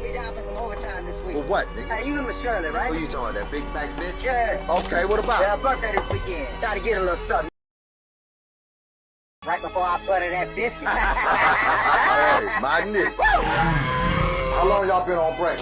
put me down for some overtime this week. For what, nigga? Hey, you remember Shirley, right? Who you talking about, that big back bitch? Yeah. Okay, what about? Yeah, her birthday this weekend. Try to get a little something. Right before I butter that biscuit. Hey, my nigga. How long y'all been on break?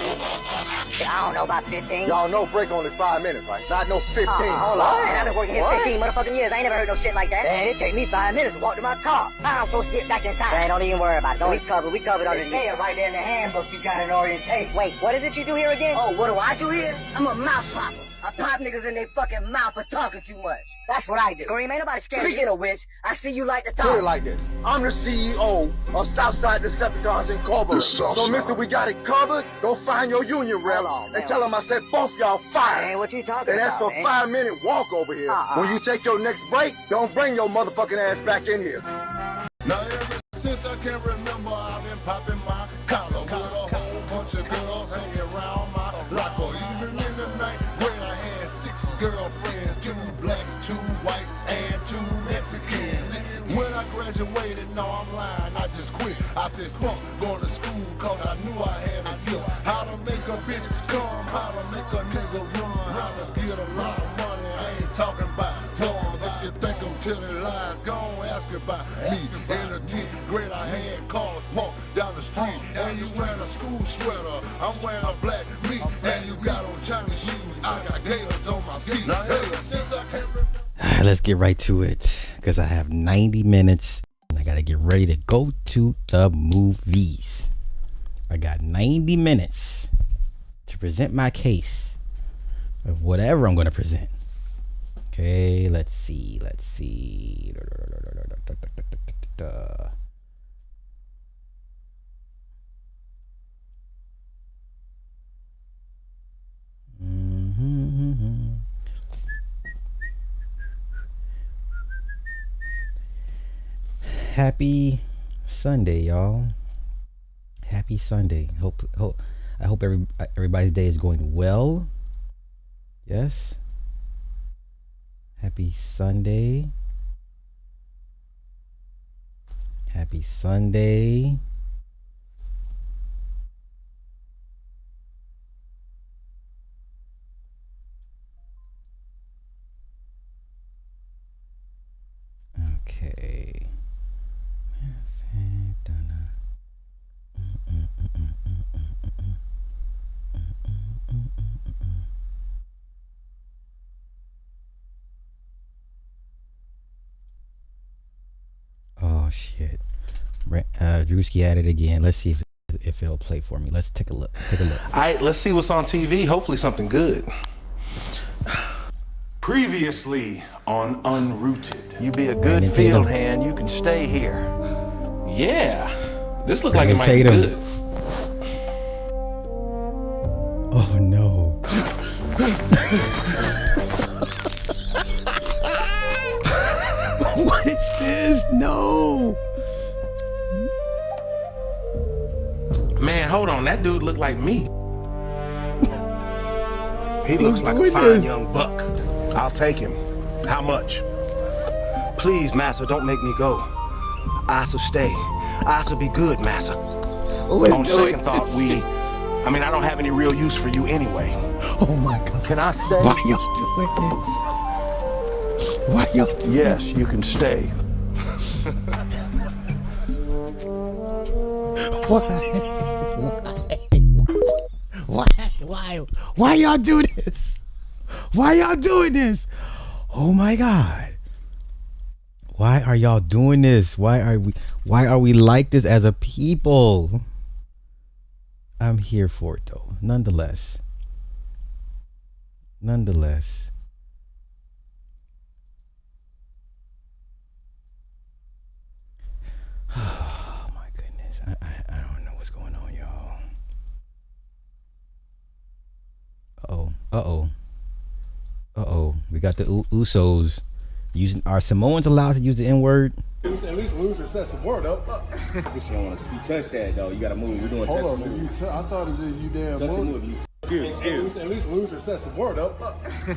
I don't know, about 15. Y'all know break only 5 minutes, right? Not no 15. Hold on, man. I've been working here 15 motherfucking years. I ain't never heard no shit like that. Man, it take me 5 minutes to walk to my car. I'm supposed to get back in time. Man, don't even worry about it. We covered on the say it right there in the handbook. You got an orientation. Wait, what is it you do here again? Oh, what do I do here? I'm a mouth popper. I pop niggas in their fucking mouth for talking too much. That's what I do. Scream, ain't nobody scared. Speaking of which, I see you like to talk. Put it like this. I'm the CEO of Southside Decepticons Incorporated. So, mister, we got it covered. Go find your union rep and tell him I said both y'all fired. Man, what you talking and about, that's for 5 minute walk over here. When you take your next break, don't bring your motherfucking ass back in here. Now ever since I can remember, I've been popping my collar with a whole bunch of girls hanging around my locker. Even in the night when I had 6 girlfriends, 2 blacks, 2 whites, and 2 Mexicans. When I graduated, no, I'm lying, I just quit. I said, fuck going to school, cause I knew I had a gift. How to make a bitch come, how to make a nigga run, how to get a lot of money. I ain't talking about toys. If you think I'm telling lies, go on, ask about me. In the 10th grade, I had cars parked down the street. And you wearing a school sweater, I'm wearing a black meat. And you got on Chinese shoes, I got gators on my feet. Now ever since I can remember. Alright, let's get right to it, because I have 90 minutes and I gotta get ready to go to the movies. I got 90 minutes to present my case of whatever I'm gonna present. Okay, let's see. Happy Sunday, y'all. Happy Sunday. I hope everybody's day is going well. Yes. Happy Sunday. Happy Sunday. Okay. Oh shit. Drewski at it again. Let's see if it'll play for me. Let's take a look. All right, let's see what's on TV. Hopefully something good. Previously on Unrooted. You be a good field hand, you can stay here. Yeah, this looks like it might be good. Oh no. What is this? No. Man, hold on. That dude look like me. He looks like a fine young buck. I'll take him. How much? Please, massa, don't make me go. I shall stay. I shall be good, massa. On second thought, I don't have any real use for you anyway. Oh my God. Can I stay? Why y'all doing this? Why y'all doing Yes, you can stay. Why y'all do this? Why y'all doing this? Oh my God. Why are y'all doing this? Why are we like this as a people? I'm here for it though. Nonetheless. Oh my goodness. I don't know what's going on, y'all. Uh-oh. We got the Usos using. Are Samoans allowed to use the N-word? At least loser set some word up. You touch that though. You gotta move. We're doing touch a move. I thought it was you damn touch a move. At least loser set some word up. You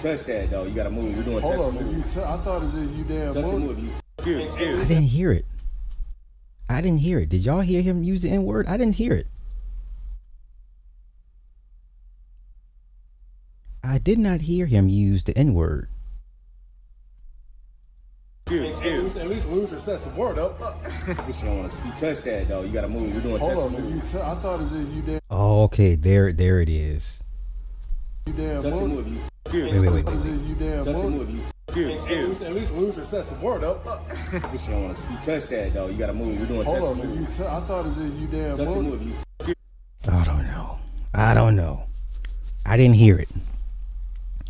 touch that though. You gotta move. We're doing touch a move. I thought it was you damn touch a move. I didn't hear it. Did y'all hear him use the N-word? I didn't hear it. I did not hear him use the N-word. At least loser set some word up. You touch that though. You gotta move. We're doing touch Hold and on, move. I thought it was you damn. Oh, okay. There it is. You damn. Touch and move. Wait. You damn. Touch and move. At least loser set some word up. You touch that though. You gotta move. We're doing touch Hold and on, move. I thought it was you damn. Touch and move. I don't know. I didn't hear it.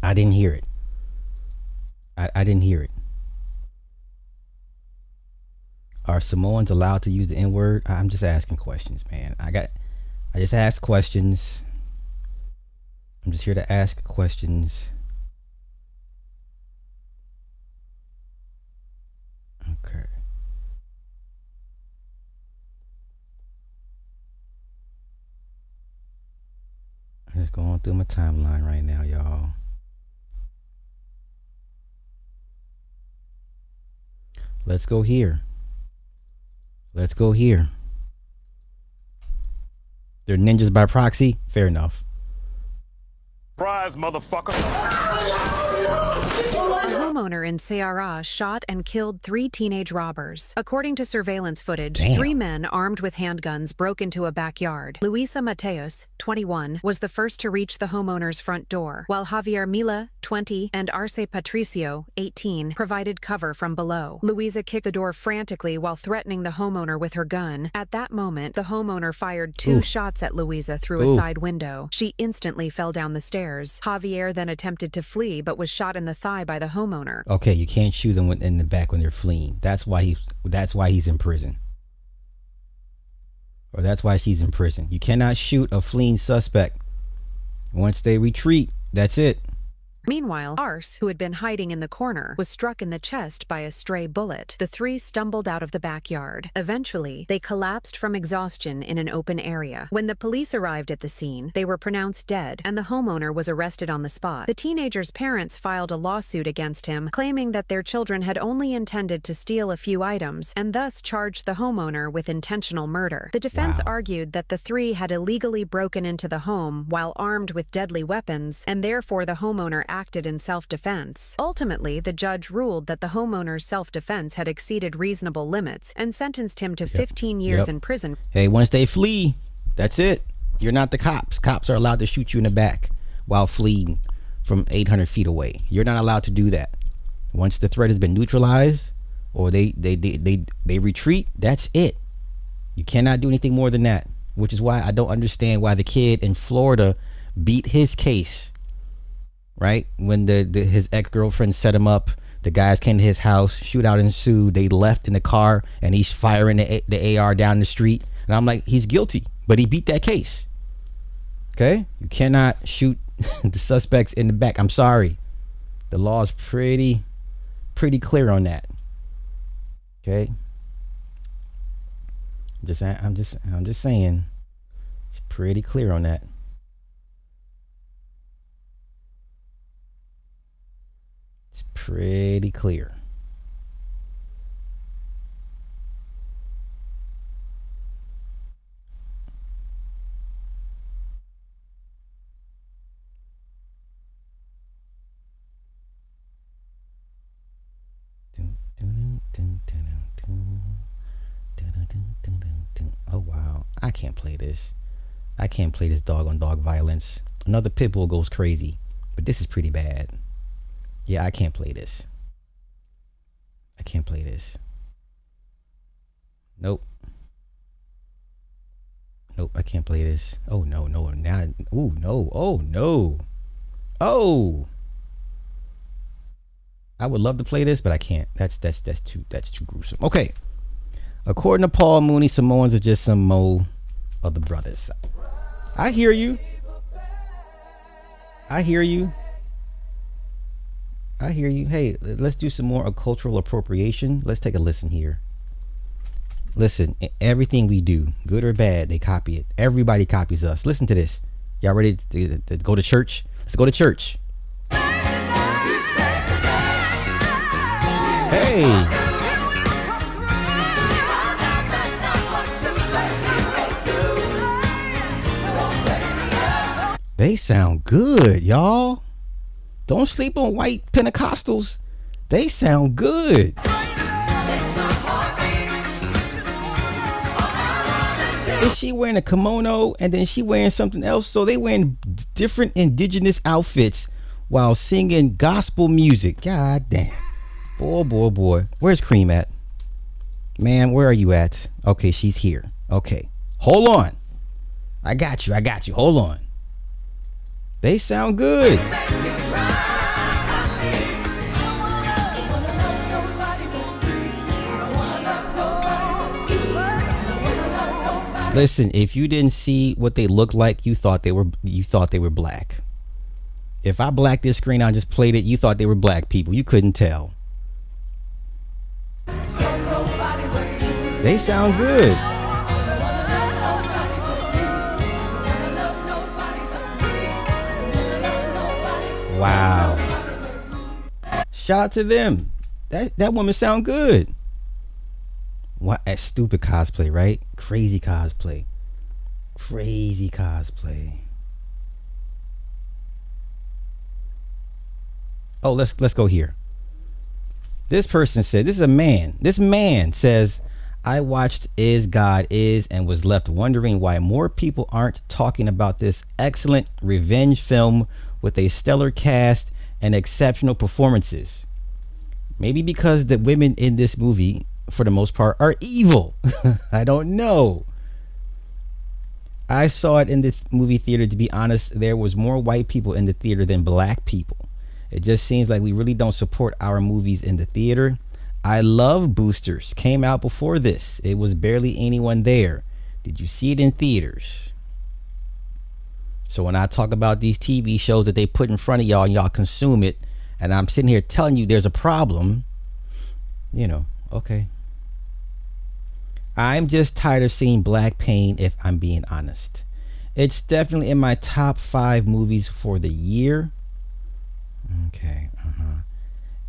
I didn't hear it. Are Samoans allowed to use the N-word? I'm just asking questions, man. I just ask questions. I'm just here to ask questions. Okay. I'm just going through my timeline right now, y'all. Let's go here. They're ninjas by proxy? Fair enough. Surprise, motherfucker. A homeowner in Ceará shot and killed 3 teenage robbers. According to surveillance footage, 3 men armed with handguns broke into a backyard. Luisa Mateus, 21, was the first to reach the homeowner's front door, while Javier Mila, 20, and Arce Patricio, 18, provided cover from below. Luisa kicked the door frantically while threatening the homeowner with her gun. At that moment, the homeowner fired 2 shots at Luisa through a side window. She instantly fell down the stairs. Javier then attempted to flee but was shot in the thigh by the homeowner. Okay, you can't shoot them in the back when they're fleeing. That's why he's in prison. Or that's why she's in prison. You cannot shoot a fleeing suspect. Once they retreat, that's it. Meanwhile, Arce, who had been hiding in the corner, was struck in the chest by a stray bullet. The 3 stumbled out of the backyard. Eventually, they collapsed from exhaustion in an open area. When the police arrived at the scene, they were pronounced dead, and the homeowner was arrested on the spot. The teenager's parents filed a lawsuit against him, claiming that their children had only intended to steal a few items, and thus charged the homeowner with intentional murder. The defense argued that the 3 had illegally broken into the home while armed with deadly weapons, and therefore the homeowner acted in self-defense. Ultimately, the judge ruled that the homeowner's self-defense had exceeded reasonable limits and sentenced him to 15 years in prison. Hey, once they flee, that's it. You're not the cops. Cops are allowed to shoot you in the back while fleeing from 800 feet away. You're not allowed to do that. Once the threat has been neutralized or they retreat, that's it. You cannot do anything more than that, which is why I don't understand why the kid in Florida beat his case. Right? When his ex-girlfriend set him up, the guys came to his house, shootout ensued, they left in the car, and he's firing the AR down the street. And I'm like, he's guilty, but he beat that case. Okay? You cannot shoot the suspects in the back. I'm sorry. The law is pretty clear on that. Okay? I'm just saying, it's pretty clear on that. It's pretty clear. Oh wow, I can't play this. I can't play this dog on dog violence. Another pit bull goes crazy, but this is pretty bad. Yeah, I can't play this. Nope, I can't play this. Oh no, now, ooh no, oh no, oh. I would love to play this, but I can't. That's too gruesome. Okay. According to Paul Mooney, Samoans are just some more of the brothers. I hear you. Hey, let's do some more cultural appropriation. Let's take a listen here. Listen, everything we do, good or bad, they copy it. Everybody copies us. Listen to this. Y'all ready to go to church? Let's go to church. Hey. They sound good, y'all. Don't sleep on white Pentecostals. They sound good. Is she wearing a kimono and then she wearing something else? So they wearing different indigenous outfits while singing gospel music. God damn. Boy. Where's Cream at? Man, where are you at? Okay, she's here. Okay. Hold on. I got you. Hold on. They sound good. Listen, if you didn't see what they looked like, you thought they were black. If I blacked this screen, I just played it, you thought they were black people. You couldn't tell. They sound good. Wow. Shout out to them. That woman sound good. What a stupid cosplay, right? Crazy cosplay. Oh, let's go here. This person said, this is a man. This man says, I watched Is God Is and was left wondering why more people aren't talking about this excellent revenge film with a stellar cast and exceptional performances. Maybe because the women in this movie, for the most part, are evil. I don't know. I saw it in the movie theater. To be honest, there was more white people in the theater than black people. It just seems like we really don't support our movies in the theater. I Love Boosters came out before this. It was barely anyone there. Did you see it in theaters? So when I talk about these TV shows that they put in front of y'all and y'all consume it, and I'm sitting here telling you there's a problem, okay. I'm just tired of seeing black pain, if I'm being honest. It's definitely in my top 5 movies for the year. Okay,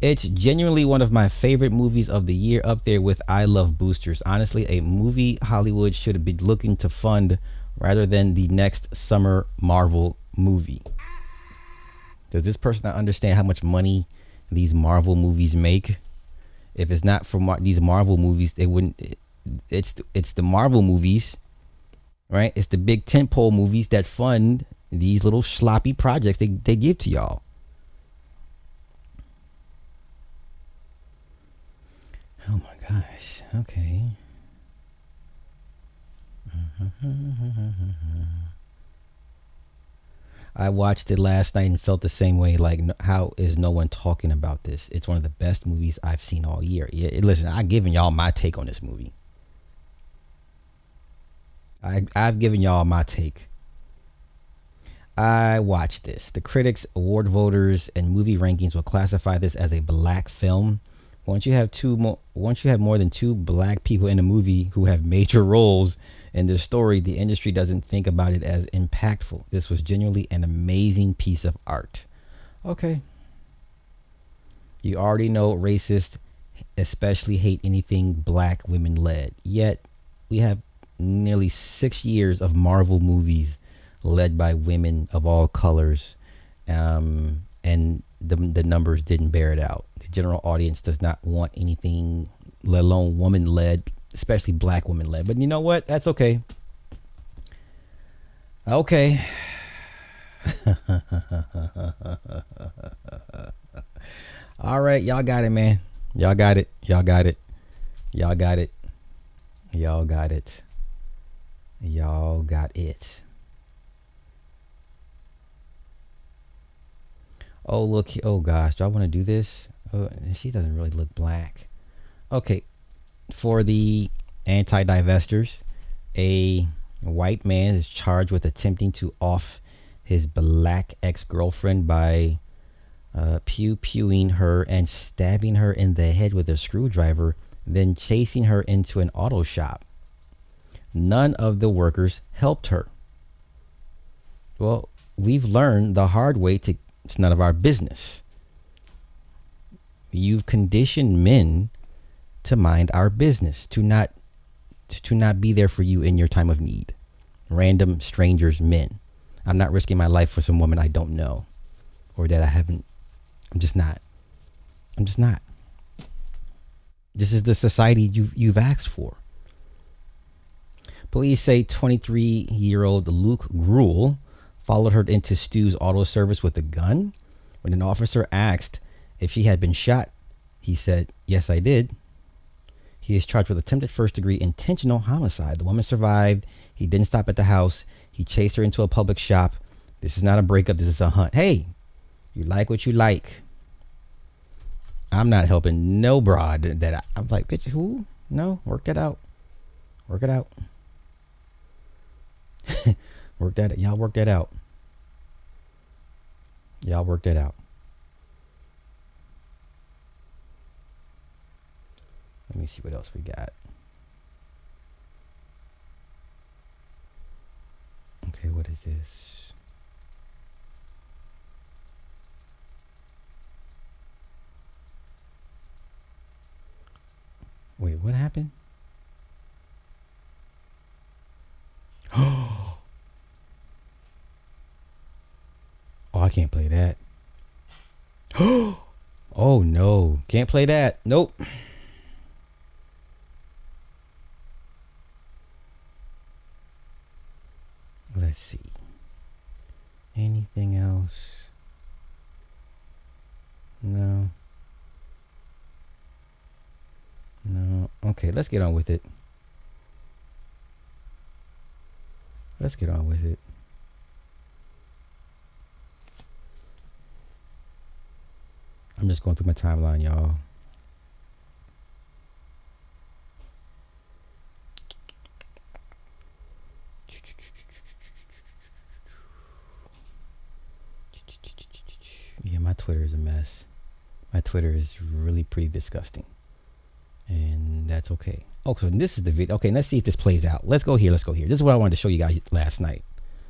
It's genuinely one of my favorite movies of the year, up there with I Love Boosters. Honestly, a movie Hollywood should have been looking to fund rather than the next summer Marvel movie. Does this person not understand how much money these Marvel movies make? If it's not for these Marvel movies, they wouldn't. It's the Marvel movies, right? It's the big tentpole movies that fund these little sloppy projects they give to y'all. Oh my gosh. Okay. I watched it last night and felt the same way. Like, how is no one talking about this? It's one of the best movies I've seen all year. Yeah, listen, I've given y'all my take on this movie. I've given y'all my take. I watched this. The critics, award voters, and movie rankings will classify this as a black film. Once you have more than 2 black people in a movie who have major roles in the story, the industry doesn't think about it as impactful. This was genuinely an amazing piece of art. Okay. You already know racists especially hate anything black women led. Yet we have nearly 6 years of Marvel movies led by women of all colors, and the numbers didn't bear it out. The general audience does not want anything, let alone woman led, especially black woman led. But you know what? That's okay. Okay. All right, y'all got it, man. Y'all got it. Y'all got it. Y'all got it. Y'all got it. Y'all got it. Oh, look. Oh, gosh. Do I want to do this? Oh, she doesn't really look black. Okay. For the anti-divestors, a white man is charged with attempting to off his black ex-girlfriend by pew-pewing her and stabbing her in the head with a screwdriver, then chasing her into an auto shop. None of the workers helped her. Well, we've learned the hard way it's none of our business. You've conditioned men to mind our business, to not be there for you in your time of need. Random strangers, men. I'm not risking my life for some woman I don't know or that I haven't I'm just not. This is the society you've asked for. Police say 23-year-old Luke Gruel followed her into Stu's auto service with a gun. When an officer asked if she had been shot, he said, "Yes, I did." He is charged with attempted first-degree intentional homicide. The woman survived. He didn't stop at the house. He chased her into a public shop. This is not a breakup. This is a hunt. Hey, you like what you like. I'm not helping no broad that I'm like, bitch, who? No, work that out. Work it out. Work that. Y'all work that out. Y'all work that out. Let me see what else we got. Okay, what is this? Wait, what happened? Oh, I can't play that. Oh no, can't play that. Nope. Let's see. Anything else? No. No. Okay, let's get on with it. Let's get on with it. I'm just going through my timeline, y'all. Yeah, my Twitter is a mess. My Twitter is really pretty disgusting. And that's okay. Oh, so this is the video. Okay, let's see if this plays out. Let's go here. This is what I wanted to show you guys last night.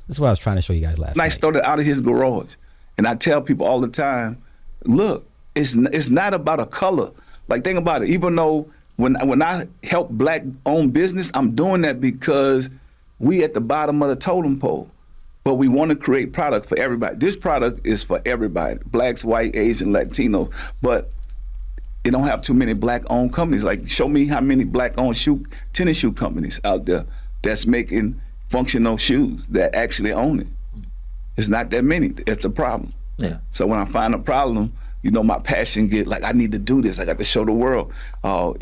This is what I was trying to show you guys last night. I started out of his garage. And I tell people all the time, look, it's not about a color. Like, think about it. Even though when I help black-owned business, I'm doing that because we at the bottom of the totem pole. But we want to create product for everybody. This product is for everybody, blacks, white, Asian, Latino. But it don't have too many black-owned companies. Like, show me how many black-owned tennis shoe companies out there that's making functional shoes that actually own it. It's not that many. It's a problem. Yeah. So when I find a problem, you know, my passion get like, I need to do this. I got to show the world.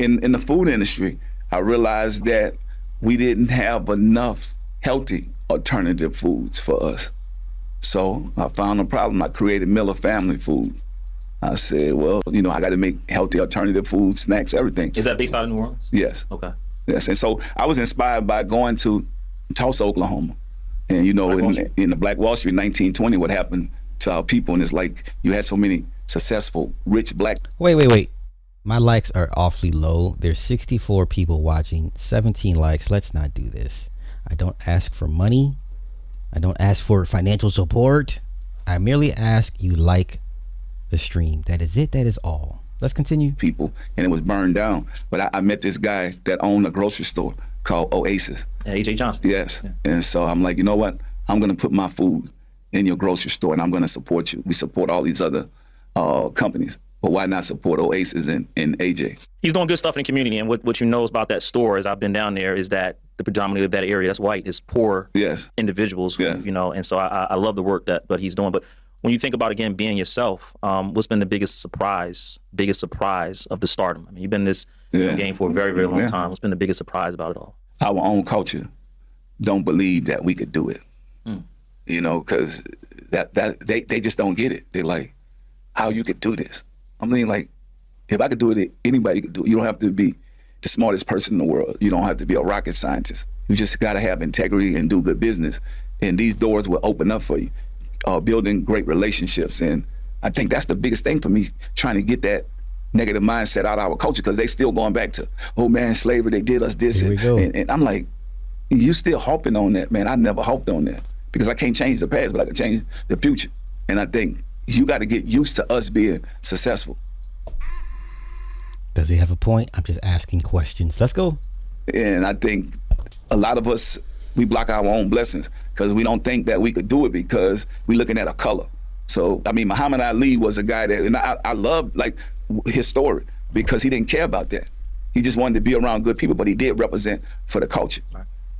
In the food industry, I realized that we didn't have enough healthy alternative foods for us. So I found a problem. I created Miller Family Food. I said, well, you know, I got to make healthy alternative food, snacks, everything. Is that based out of New Orleans? Yes. Okay. Yes, and so I was inspired by going to Tulsa, Oklahoma. And you know, in the Black Wall Street, 1920, what happened to our people, and it's like you had so many successful, rich black. Wait. My likes are awfully low. There's 64 people watching, 17 likes. Let's not do this. I don't ask for money. I don't ask for financial support. I merely ask you like the stream. That is it. That is all. Let's continue. People, and it was burned down. But I met this guy that owned a grocery store called Oasis. Yeah, A.J. Johnson. Yes. Yeah. And so I'm like, you know what? I'm going to put my food in your grocery store, and I'm going to support you. We support all these other companies. But why not support Oasis and AJ? He's doing good stuff in the community, and what you know about that store, as I've been down there, is that the predominantly of that area that's white is poor individuals, who, you know, and so I love the work that he's doing. But when you think about, again, being yourself, what's been the biggest surprise of the stardom? I mean, you've been in this game for a very, very long time. What's been the biggest surprise about it all? Our own culture don't believe that we could do it, you know, because they just don't get it. They're like, how you could do this? I mean, like, if I could do it, anybody could do it. You don't have to be the smartest person in the world. You don't have to be a rocket scientist. You just got to have integrity and do good business. And these doors will open up for you, building great relationships. And I think that's the biggest thing for me, trying to get that negative mindset out of our culture, because they still going back to, oh man, slavery, they did us this. And I'm like, you still harping on that, man. I never harped on that, because I can't change the past, but I can change the future. And I think you got to get used to us being successful. Does he have a point? I'm just asking questions. Let's go. And I think a lot of us, we block our own blessings because we don't think that we could do it because we're looking at a color. So, I mean, Muhammad Ali was a guy that, and I love like his story because he didn't care about that. He just wanted to be around good people, but he did represent for the culture.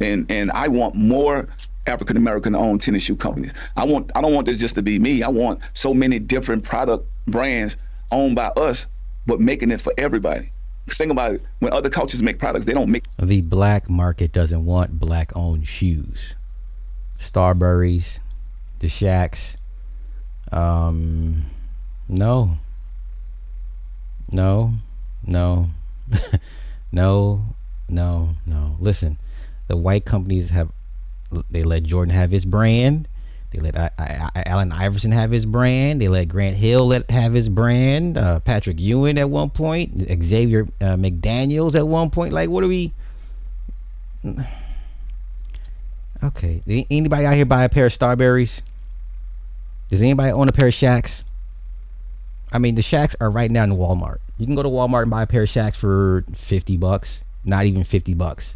And I want more African American owned tennis shoe companies. I don't want this just to be me. I want so many different product brands owned by us, but making it for everybody. Because think about it, when other cultures make products, they don't make. The black market doesn't want black owned shoes. Starburys, the Shacks. No. No. Listen, the white companies they let Jordan have his brand. They let Allen Iverson have his brand. They let Grant Hill have his brand. Patrick Ewing at one point. Xavier McDaniels at one point. Like, what are we? Okay. Anybody out here buy a pair of Starburys? Does anybody own a pair of Shacks? I mean, the Shacks are right now in Walmart. You can go to Walmart and buy a pair of Shacks for $50. Not even $50.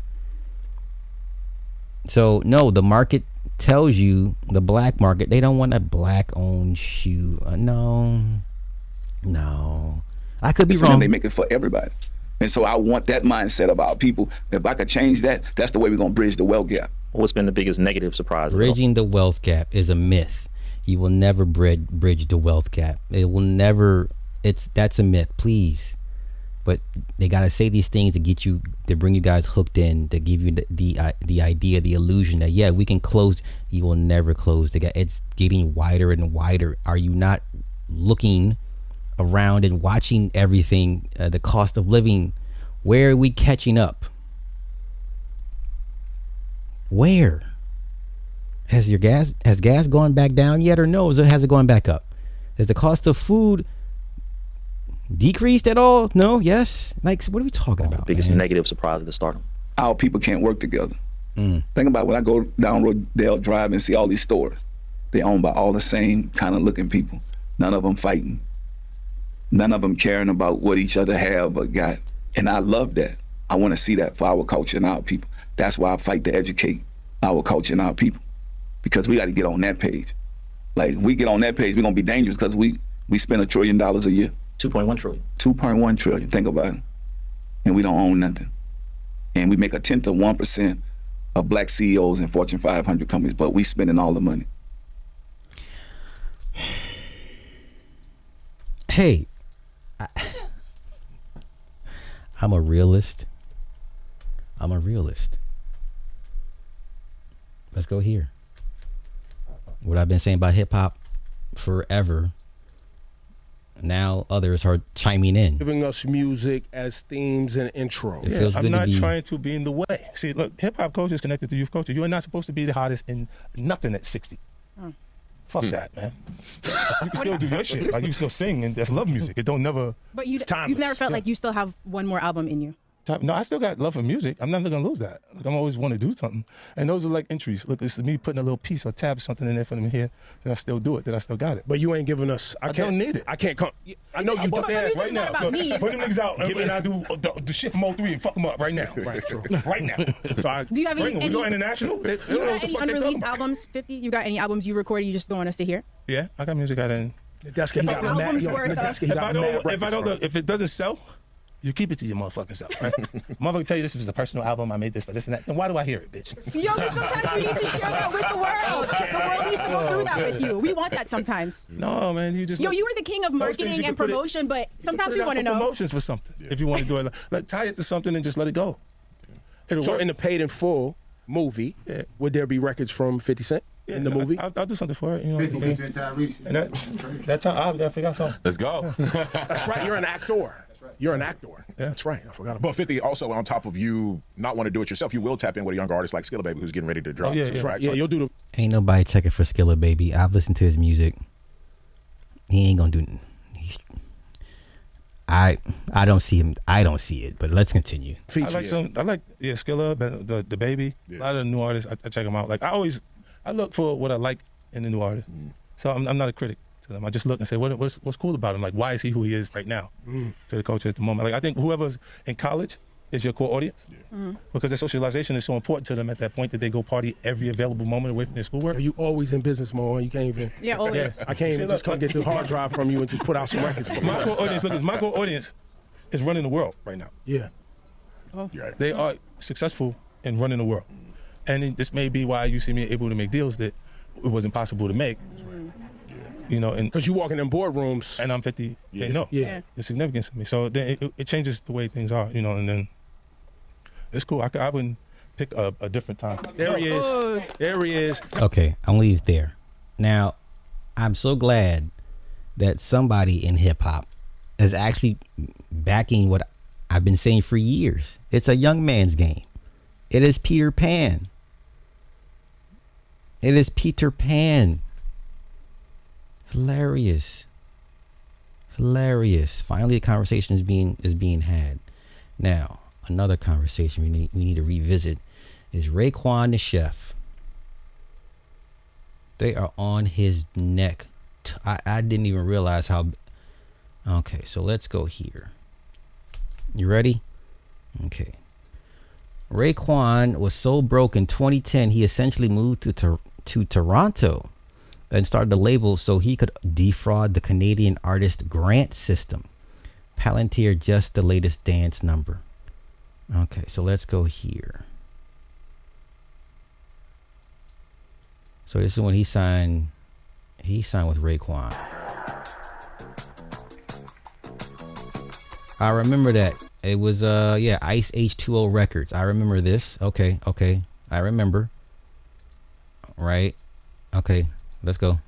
So, no, the market tells you, the black market, they don't want a black owned shoe. No. I could be wrong. They make it for everybody. And so I want that mindset of our people. If I could change that, that's the way we're going to bridge the wealth gap. What's been the biggest negative surprise? Bridging the wealth gap is a myth. You will never bridge the wealth gap. It will never. That's a myth. Please. But they gotta say these things to bring you guys hooked in, to give you the idea, the illusion that we can close. You will never close the gap. It's getting wider and wider. Are you not looking around and watching everything? The cost of living. Where are we catching up? Where? Has gas gone back down yet, or no? Has it gone back up? Has the cost of food decreased at all? No? Yes? Like, what are we talking about? Biggest negative surprise at the start. Our people can't work together. Think about when I go down Rodale Drive and see all these stores. They're owned by all the same kind of looking people. None of them fighting. None of them caring about what each other have or got. And I love that. I want to see that for our culture and our people. That's why I fight to educate our culture and our people. Because we got to get on that page. Like, if we get on that page, we're going to be dangerous because we spend $1 trillion a year. 2.1 trillion. 2.1 trillion, think about it. And we don't own nothing. And we make 1/10 of 1% of black CEOs in Fortune 500 companies, but we spending all the money. Hey, I'm a realist. Let's go here. What I've been saying about hip hop forever, now others are chiming in, giving us music as themes and intro. I'm not trying to be in the way. See, look, hip hop culture is connected to youth culture. You are not supposed to be the hottest in nothing at 60. Fuck that, man. You can still do your shit. Like, you still sing, and that's love music. It don't never. But you've never felt like you still have one more album in you. No, I still got love for music. I'm never gonna lose that. Like, I'm always want to do something, and those are like entries. Look, this is me putting a little piece or tab something in there for them here. That I still do it. That I still got it. But you ain't giving us. I don't need it. I can't come. I know you bust their ass right now. Put them niggas out, and I do the shit from 03 and fuck them up right now. Right, right now. Do you have any? We go international. They don't know what the fuck they talking unreleased about. albums? 50. You got any albums you recorded? You just don't want us to hear? Yeah, I got music out in. If it doesn't sell, you keep it to your motherfucking self, right? Motherfucker tell you this was a personal album, I made this for this and that. Then why do I hear it, bitch? Yo, sometimes you need to share that with the world. The world needs to go through that with you. We want that sometimes. No, man, you just. Yo, you were the king of marketing and promotion, but sometimes we want to know. Promotions for something. If you want to do it, like, tie it to something and just let it go. So in the Paid in Full movie, would there be records from 50 Cent in the movie? I'll do something for it. You know, 50 Cent and Tyrese. And that time, I gotta figure out something. Let's go. That's right. You're an actor. You're an actor. Yeah. That's right. I forgot about. But 50 also, on top of you not want to do it yourself, you will tap in with a younger artist like Skilla Baby who's getting ready to drop. That's right. Yeah, you'll do the. Ain't nobody checking for Skilla Baby. I've listened to his music. He ain't gonna do. I don't see him. I don't see it. But let's continue. I like Skilla, the Baby. Yeah. A lot of the new artists, I check them out. Like, I look for what I like in the new artist. So I'm not a critic to them. I just look and say, what's cool about him? Like, why is he who he is right now to the culture at the moment? Like, I think whoever's in college is your core audience. Because their socialization is so important to them at that point that they go party every available moment away from their schoolwork. You always in business mode. You can't even. Yeah, always. I can't even just come get the hard drive from you and just put out some records. My core audience, look, my core audience is running the world right now. Yeah. Oh. They are successful in running the world. And this may be why you see me able to make deals that it wasn't possible to make. You know, and because you walk in them boardrooms and I'm 50. They know the significance of me. So then it changes the way things are, you know, and then it's cool. I wouldn't pick a different time. There he is. There he is. Okay, I'll leave it there. Now, I'm so glad that somebody in hip hop is actually backing what I've been saying for years. It's a young man's game. It is Peter Pan. It is Peter Pan. Hilarious. Finally, a conversation is being had. Now, another conversation we need to revisit is Raekwon the Chef. They are on his neck. I didn't even realize how. Okay, so let's go here. You ready? Okay. Raekwon was so broke in 2010, he essentially moved to Toronto and started a label so he could defraud the Canadian artist grant system. Palantir, just the latest dance number. Okay, so let's go here. So this is when he signed with Raekwon. I remember that. It was Ice H2O Records. I remember this. Okay. I remember. Right. Okay. Let's go.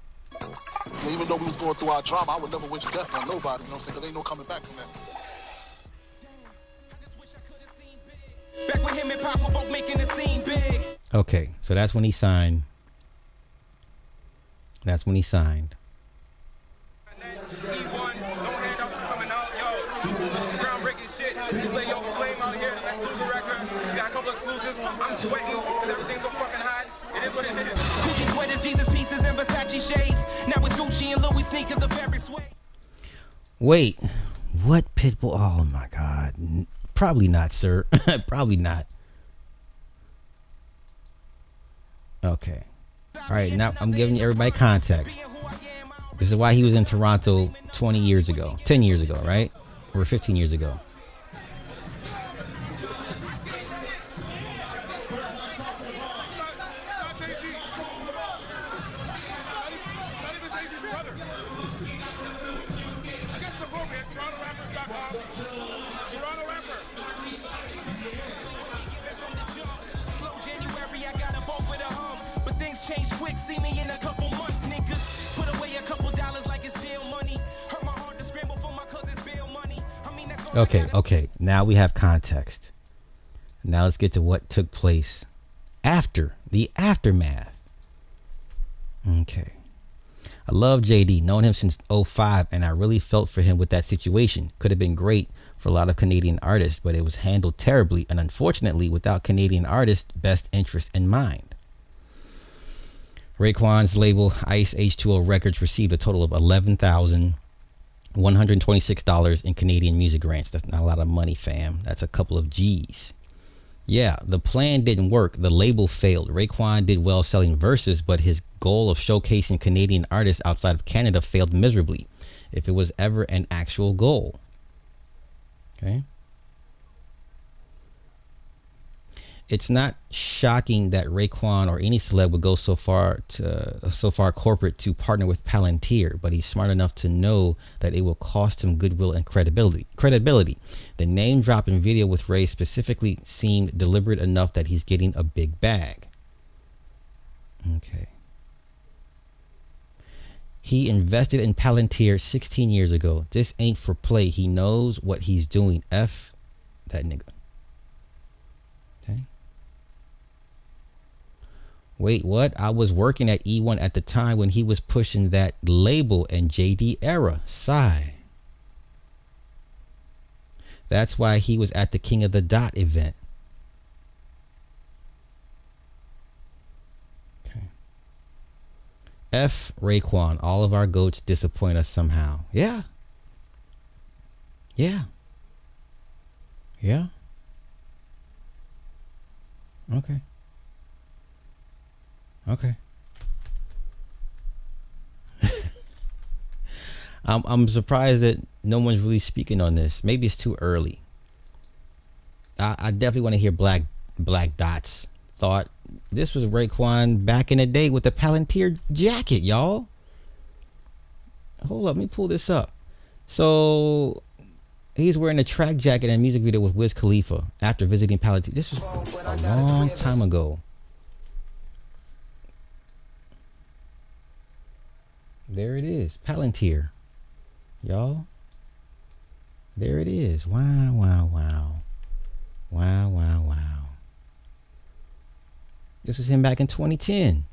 Even though we was going through our drama, I would never wish death on nobody, you know what I'm saying? Because ain't no coming back from that. Back with him and Pop were both making the scene big. Okay, so that's when he signed. I'm sweating because everything's so fucking hot. It is what it is. Gucci sweaters, Jesus pieces, and Versace shades. Now it's Gucci and Louis sneakers, the very sweat. Wait, what Pitbull? Oh my God. Probably not, sir. Probably not. Okay. All right, now I'm giving everybody context. This is why he was in Toronto 10 years ago, right? Or 15 years ago. Okay. Now we have context. Now let's get to what took place after the aftermath. Okay. I love JD, known him since 2005, and I really felt for him with that situation. Could have been great for a lot of Canadian artists, but it was handled terribly and unfortunately without Canadian artists' best interest in mind. Raekwon's label, Ice H2O Records, received a total of $11,126 in Canadian music grants. That's not a lot of money, fam. That's a couple of G's. Yeah, the plan didn't work. The label failed. Raekwon did well selling verses, but his goal of showcasing Canadian artists outside of Canada failed miserably, if it was ever an actual goal. Okay. It's not shocking that Raekwon or any celeb would go so far corporate to partner with Palantir, but he's smart enough to know that it will cost him goodwill and credibility. The name dropping video with Ray specifically seemed deliberate enough that he's getting a big bag. Okay. He invested in Palantir 16 years ago. This ain't for play. He knows what he's doing. F that nigga. Okay. Wait, what? I was working at E1 at the time when he was pushing that label and JD era. Sigh. That's why he was at the King of the Dot event. Okay. F Raekwon. All of our goats disappoint us somehow. Yeah. Okay. Okay. I'm surprised that no one's really speaking on this. Maybe it's too early. I definitely want to hear Black Dot's thought. This was Raekwon back in the day with the Palantir jacket, y'all. Hold up, let me pull this up. So he's wearing a track jacket in a music video with Wiz Khalifa after visiting Palantir. This was a long time ago. There it is, Palantir, y'all. There it is. Wow, wow, wow. Wow, wow, wow. This was him back in 2010.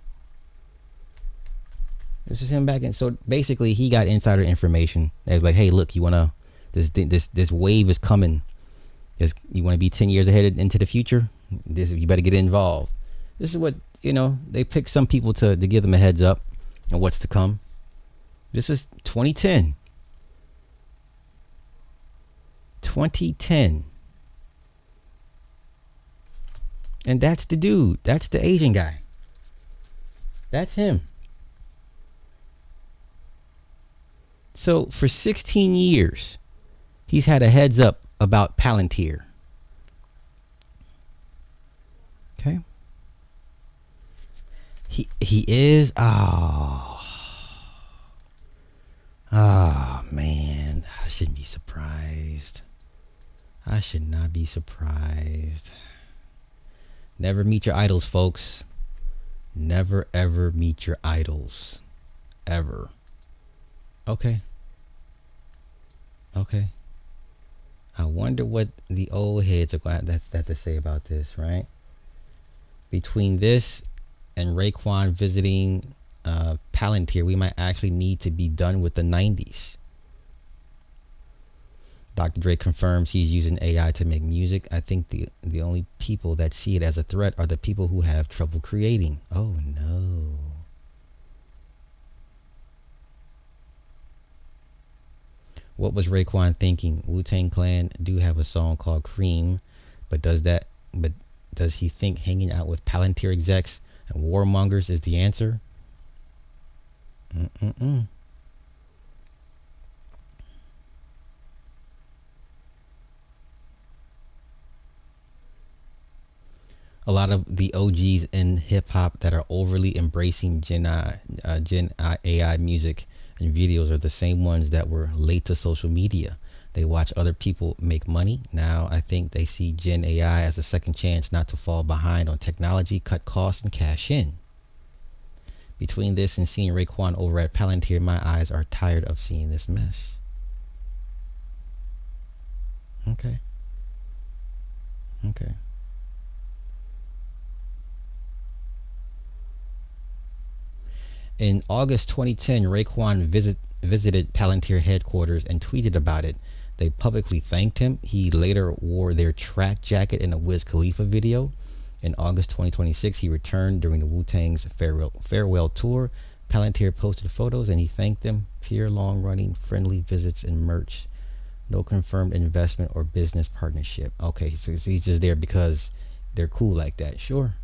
This is him back in. So basically, he got insider information. It was like, hey, look, you wanna this wave is coming. You want to be 10 years ahead into the future? You better get involved. This is what they pick some people to give them a heads up on what's to come. This is 2010. 2010. And that's the dude. That's the Asian guy. That's him. So for 16 years, he's had a heads up about Palantir. Okay. He is. Oh man, I shouldn't be surprised. I should not be surprised. Never meet your idols, folks. Never ever meet your idols. Ever. Okay. Okay. I wonder what the old heads are going to have to say about this, right? Between this and Raekwon visiting Palantir, we might actually need to be done with the 90s. Dr. Dre confirms he's using AI to make music. I think the only people that see it as a threat are the people who have trouble creating. Oh no. What was Raekwon thinking? Wu-Tang Clan do have a song called Cream, but does he think hanging out with Palantir execs and warmongers is the answer? A lot of the OGs in hip hop that are overly embracing Gen AI music and videos are the same ones that were late to social media. They watch other people make money. Now I think they see Gen AI as a second chance not to fall behind on technology, cut costs, and cash in. Between this and seeing Raekwon over at Palantir, my eyes are tired of seeing this mess. Okay. Okay. In August 2010, Raekwon visited Palantir headquarters and tweeted about it. They publicly thanked him. He later wore their track jacket in a Wiz Khalifa video. In August 2026, he returned during the Wu-Tang's farewell tour. Palantir posted photos and he thanked them. Pure long-running friendly visits and merch. No confirmed investment or business partnership. Okay, so he's just there because they're cool like that. Sure.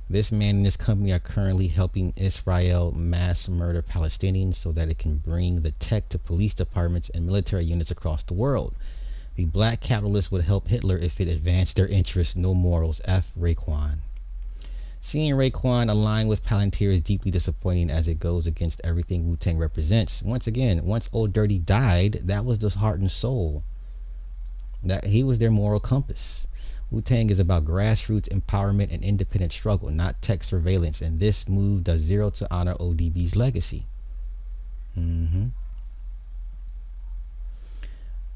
This man and his company are currently helping Israel mass murder Palestinians so that it can bring the tech to police departments and military units across the world. The black capitalists would help Hitler if it advanced their interests. No morals. F. Raekwon. Seeing Raekwon align with Palantir is deeply disappointing as it goes against everything Wu-Tang represents. Once again, once Old Dirty died, that was the heart and soul. That he was their moral compass. Wu-Tang is about grassroots empowerment and independent struggle, not tech surveillance, and this move does zero to honor ODB's legacy.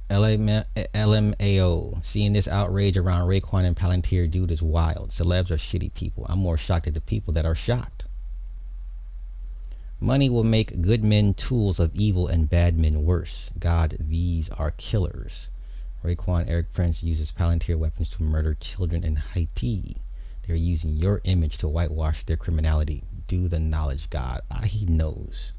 LMAO. Seeing this outrage around Raekwon and Palantir dude is wild. Celebs are shitty people. I'm more shocked at the people that are shocked. Money will make good men tools of evil and bad men worse. God, these are killers. Raekwon Eric Prince uses Palantir weapons to murder children in Haiti. They're using your image to whitewash their criminality. Do the knowledge God. He knows.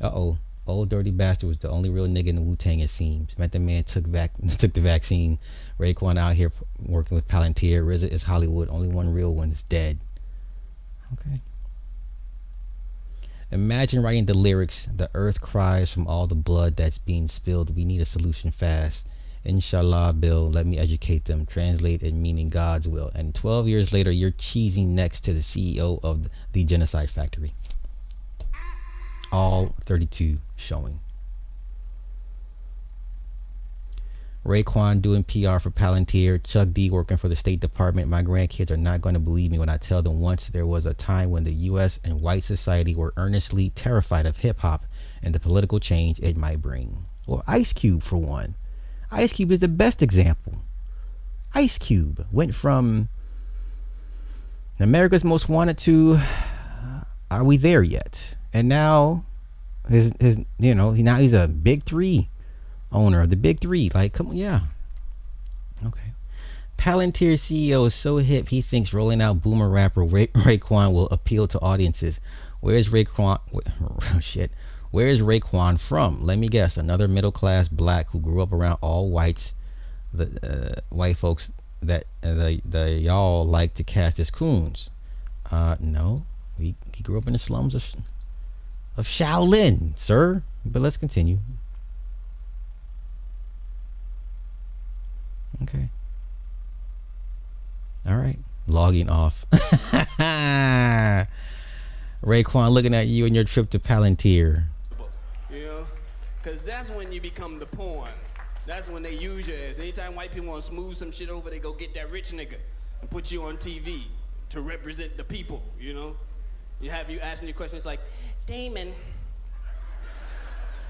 Uh-oh. Old dirty bastard was the only real nigga in the Wu-Tang, it seems. Met the man took the vaccine. Raekwon out here working with Palantir. RZA is Hollywood. Only one real one is dead. Okay. Imagine writing the lyrics. The earth cries from all the blood that's being spilled. We need a solution fast. Inshallah, Bill, let me educate them. Translate it meaning God's will. And 12 years later, you're cheesing next to the CEO of the Genocide Factory. All 32 showing. Raekwon doing PR for Palantir. Chuck D working for the State Department. My grandkids are not going to believe me when I tell them once there was a time when the U.S. and white society were earnestly terrified of hip-hop and the political change it might bring. Well, Ice Cube, for one. Ice Cube is the best example. Ice Cube went from America's Most Wanted to Are We There Yet? And now his now he's a big three owner of the big three. Like, come on, yeah. Okay. Palantir CEO is so hip he thinks rolling out boomer rapper Raekwon will appeal to audiences. Where's Raekwon? Shit. Where is Raekwon from? Let me guess. Another middle class black who grew up around all whites, the white folks that the y'all like to cast as coons. No, he grew up in the slums of Shaolin, sir. But let's continue. Okay. All right. Logging off. Raekwon, looking at you and your trip to Palantir. You know, because that's when you become the pawn. That's when they use you as. Anytime white people want to smooth some shit over, they go get that rich nigga and put you on TV to represent the people, you know? You have you asking you questions like, Damon,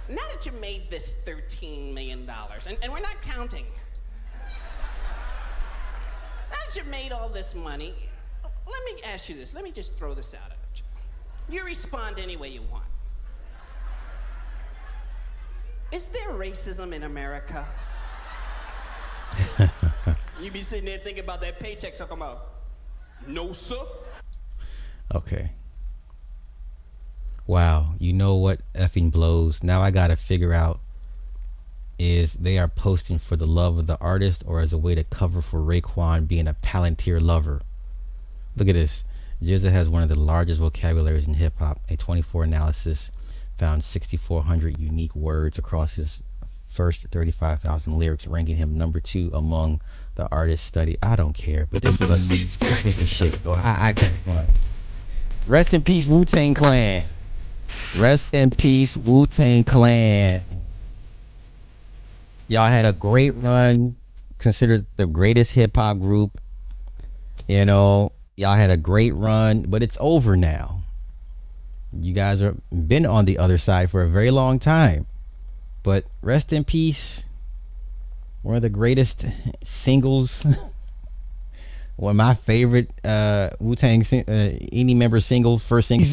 now that you made this $13 million, and we're not counting, now that you've made all this money, let me ask you this. Let me just throw this out at you. You respond any way you want. Is there racism in America? You be sitting there thinking about that paycheck, talking about, no, sir. Okay. Wow. You know what effing blows? Now I gotta figure out is they are posting for the love of the artist or as a way to cover for Raekwon being a Palantir lover. Look at this. Jizza has one of the largest vocabularies in hip-hop. A 24 analysis found 6,400 unique words across his first 35,000 lyrics, ranking him number 2 among the artists studied. I don't care, but this was a shit. I can't. Rest in peace, Wu-Tang Clan. Rest in peace, Wu-Tang Clan. Y'all had a great run, considered the greatest hip-hop group. You know, y'all had a great run, but it's over now. You guys have been on the other side for a very long time. But rest in peace. One of the greatest singles. One of my favorite Wu-Tang any member single, first single.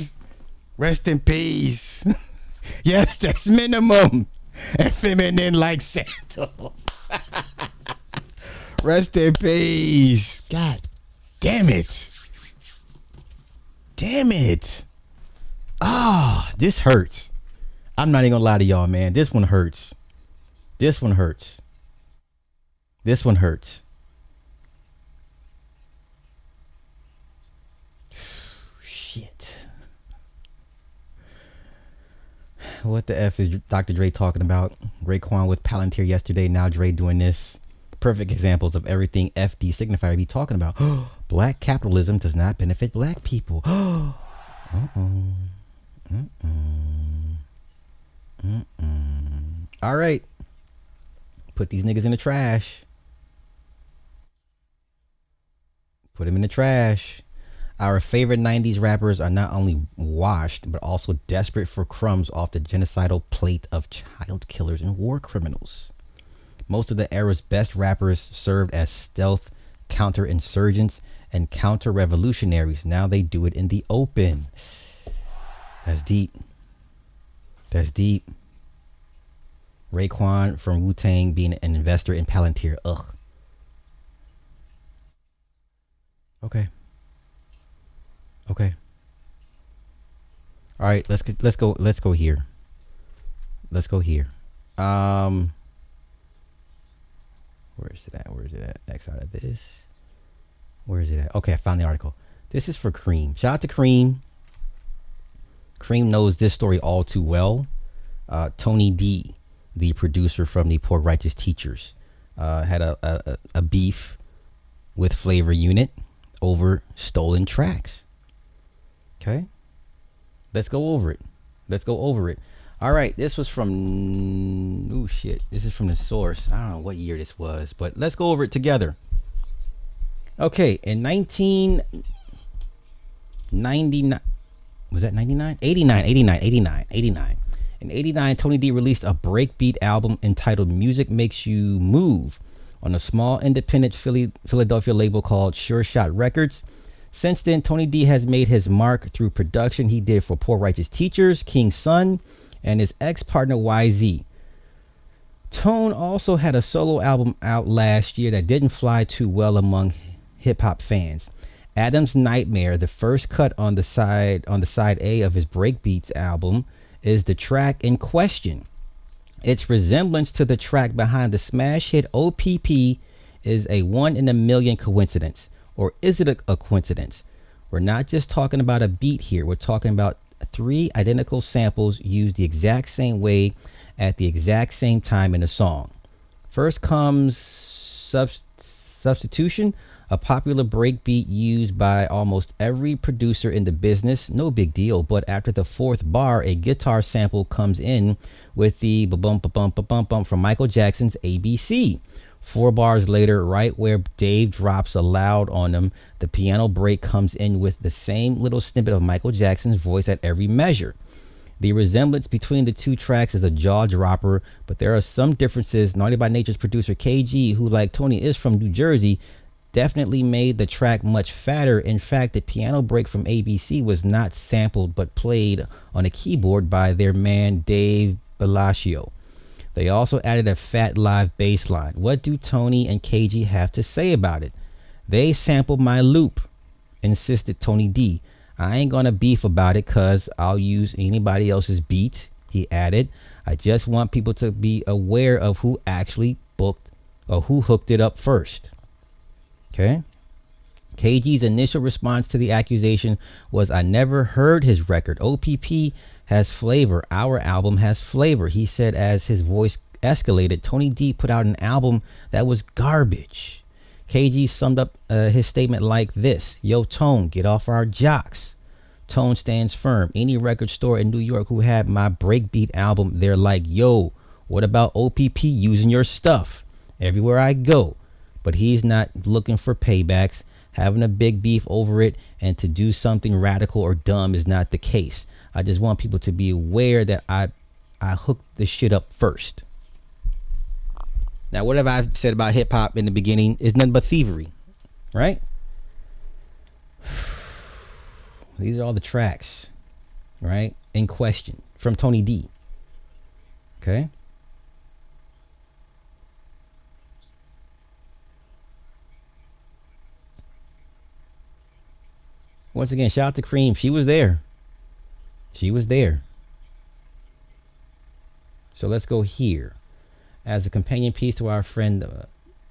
Rest in peace. Yes, that's minimum. And feminine like sandals. Rest in peace. God damn it. Damn it. Ah, this hurts. I'm not even gonna lie to y'all, man. This one hurts. This one hurts. This one hurts. Shit. What the F is Dr. Dre talking about? Raekwon with Palantir yesterday, now Dre doing this. Perfect examples of everything FD signifier be talking about. Black capitalism does not benefit black people. All right. Put these niggas in the trash. Put them in the trash. Our favorite 90s rappers are not only washed, but also desperate for crumbs off the genocidal plate of child killers and war criminals. Most of the era's best rappers served as stealth counterinsurgents and counter-revolutionaries. Now they do it in the open. That's deep. That's deep. Raekwon from Wu-Tang being an investor in Palantir. Ugh. Okay. Okay. All right, let's go here. let's go here. Where is it at? Next out of this. Where is it at? Okay, I found the article. This is for Cream. Shout out to Cream. Cream knows this story all too well. Tony D, the producer from the Poor Righteous Teachers, had a beef with Flavor Unit over stolen tracks. Okay, let's go over it. All right, this was from this is from the source. I don't know what year this was, but let's go over it together. Okay, in 1999, was that 99? 89. In 89, Tony D released a breakbeat album entitled Music Makes You Move on a small independent Philadelphia label called Sure Shot Records. Since then, Tony D has made his mark through production he did for Poor Righteous Teachers, King's Son, and his ex-partner YZ. Tone also had a solo album out last year that didn't fly too well among hip-hop fans. Adam's Nightmare, the first cut on the side A of his Breakbeats album, is the track in question. Its resemblance to the track behind the smash hit OPP is a 1 in a million coincidence. Or is it a coincidence? We're not just talking about a beat here. We're talking about 3 identical samples used the exact same way at the exact same time in the song. First comes Substitution, a popular breakbeat used by almost every producer in the business. No big deal, but after the 4th bar, a guitar sample comes in with the ba-bum from Michael Jackson's ABC. 4 bars later, right where Dave drops a loud on them, the piano break comes in with the same little snippet of Michael Jackson's voice at every measure. The resemblance between the 2 tracks is a jaw dropper, but there are some differences. Naughty by Nature's producer KG, who like Tony is from New Jersey, definitely made the track much fatter. In fact, the piano break from ABC was not sampled but played on a keyboard by their man Dave Bellaccio. They also added a fat live bass line. What do Tony and KG have to say about it? They sampled my loop, insisted Tony D. I ain't gonna beef about it cause I'll use anybody else's beat, he added. I just want people to be aware of who actually booked or who hooked it up first. Okay. KG's initial response to the accusation was, I never heard his record. OPP has flavor. Our album has flavor. He said as his voice escalated. Tony D put out an album that was garbage. KG summed up his statement like this. Yo, Tone, get off our jocks. Tone stands firm. Any record store in New York who had my breakbeat album, they're like, yo, what about OPP using your stuff? Everywhere I go. But he's not looking for paybacks. Having a big beef over it and to do something radical or dumb is not the case. I just want people to be aware that I hooked this shit up first. Now, whatever I said about hip hop in the beginning is nothing but thievery, right? These are all the tracks, right, in question from Tony D. Okay. Once again, shout out to Cream. She was there. So let's go here. As a companion piece to our friend,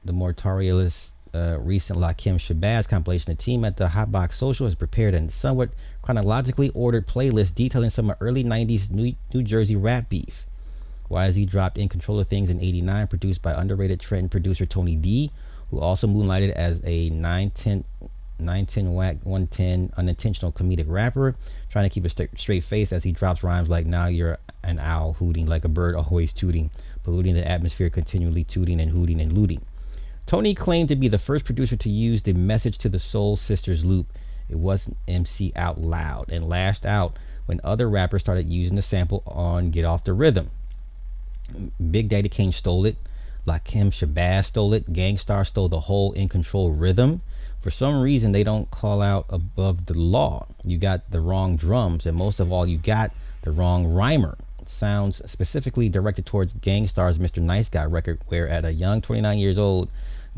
the Mortarialist recent Lakim Shabazz compilation, the team at the Hotbox Social has prepared a somewhat chronologically ordered playlist detailing some early 90s New Jersey rap beef. YZ dropped In Control of Things in 89, produced by underrated Trenton producer Tony D, who also moonlighted as a 910 whack 110 unintentional comedic rapper, trying to keep a straight face as he drops rhymes like now you're an owl hooting like a bird always tooting, polluting the atmosphere continually tooting and hooting and looting. Tony claimed to be the first producer to use the Message to the Soul Sisters loop. It wasn't MC Out Loud, and lashed out when other rappers started using the sample on Get Off the Rhythm. Big Daddy Kane stole it, Lakim Shabazz stole it, Gangstar stole the whole In Control rhythm. For some reason, they don't call out Above the Law. You got the wrong drums, and most of all, you got the wrong rhymer. It sounds specifically directed towards Gangstar's Mr. Nice Guy record, where at a young 29 years old,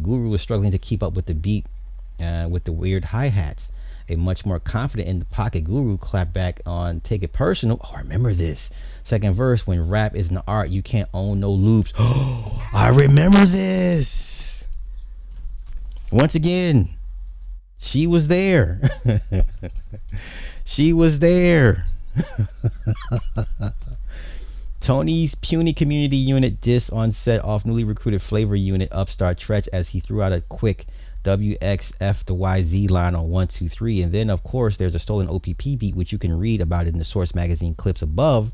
Guru was struggling to keep up with the beat with the weird hi-hats. A much more confident in the pocket guru clapped back on Take It Personal. Oh, I remember this. Second verse, when rap is an art, you can't own no loops. Oh, I remember this. Once again, she was there. She was there. Tony's puny community unit diss on set off newly recruited flavor unit upstart Tretch as he threw out a quick WXF to YZ line on 1, 2, 3. And then, of course, there's a stolen OPP beat, which you can read about in the Source magazine clips above.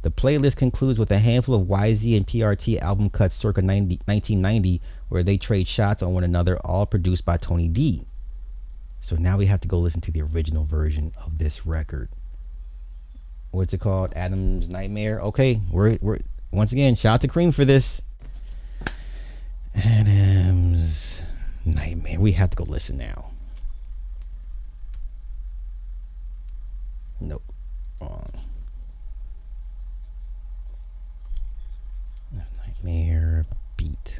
The playlist concludes with a handful of YZ and PRT album cuts circa 1990, where they trade shots on one another, all produced by Tony D. So now we have to go listen to the original version of this record. What's it called? Adam's Nightmare. Okay, we're once again, shout out to Cream for this. Adam's Nightmare. We have to go listen now. Nope. Wrong. Nightmare beat.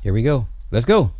Here we go. Let's go.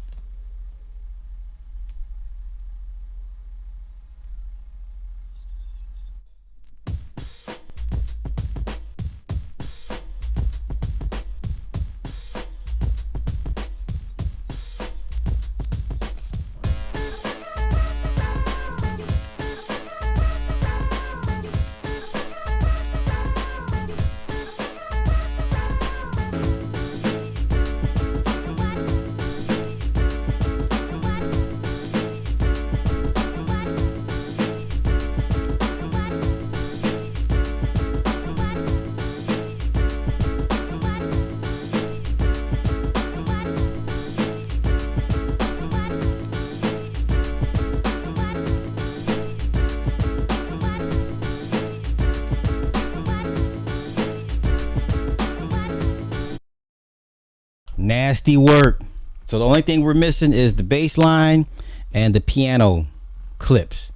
Nasty work. So the only thing we're missing is the bass line and the piano clips.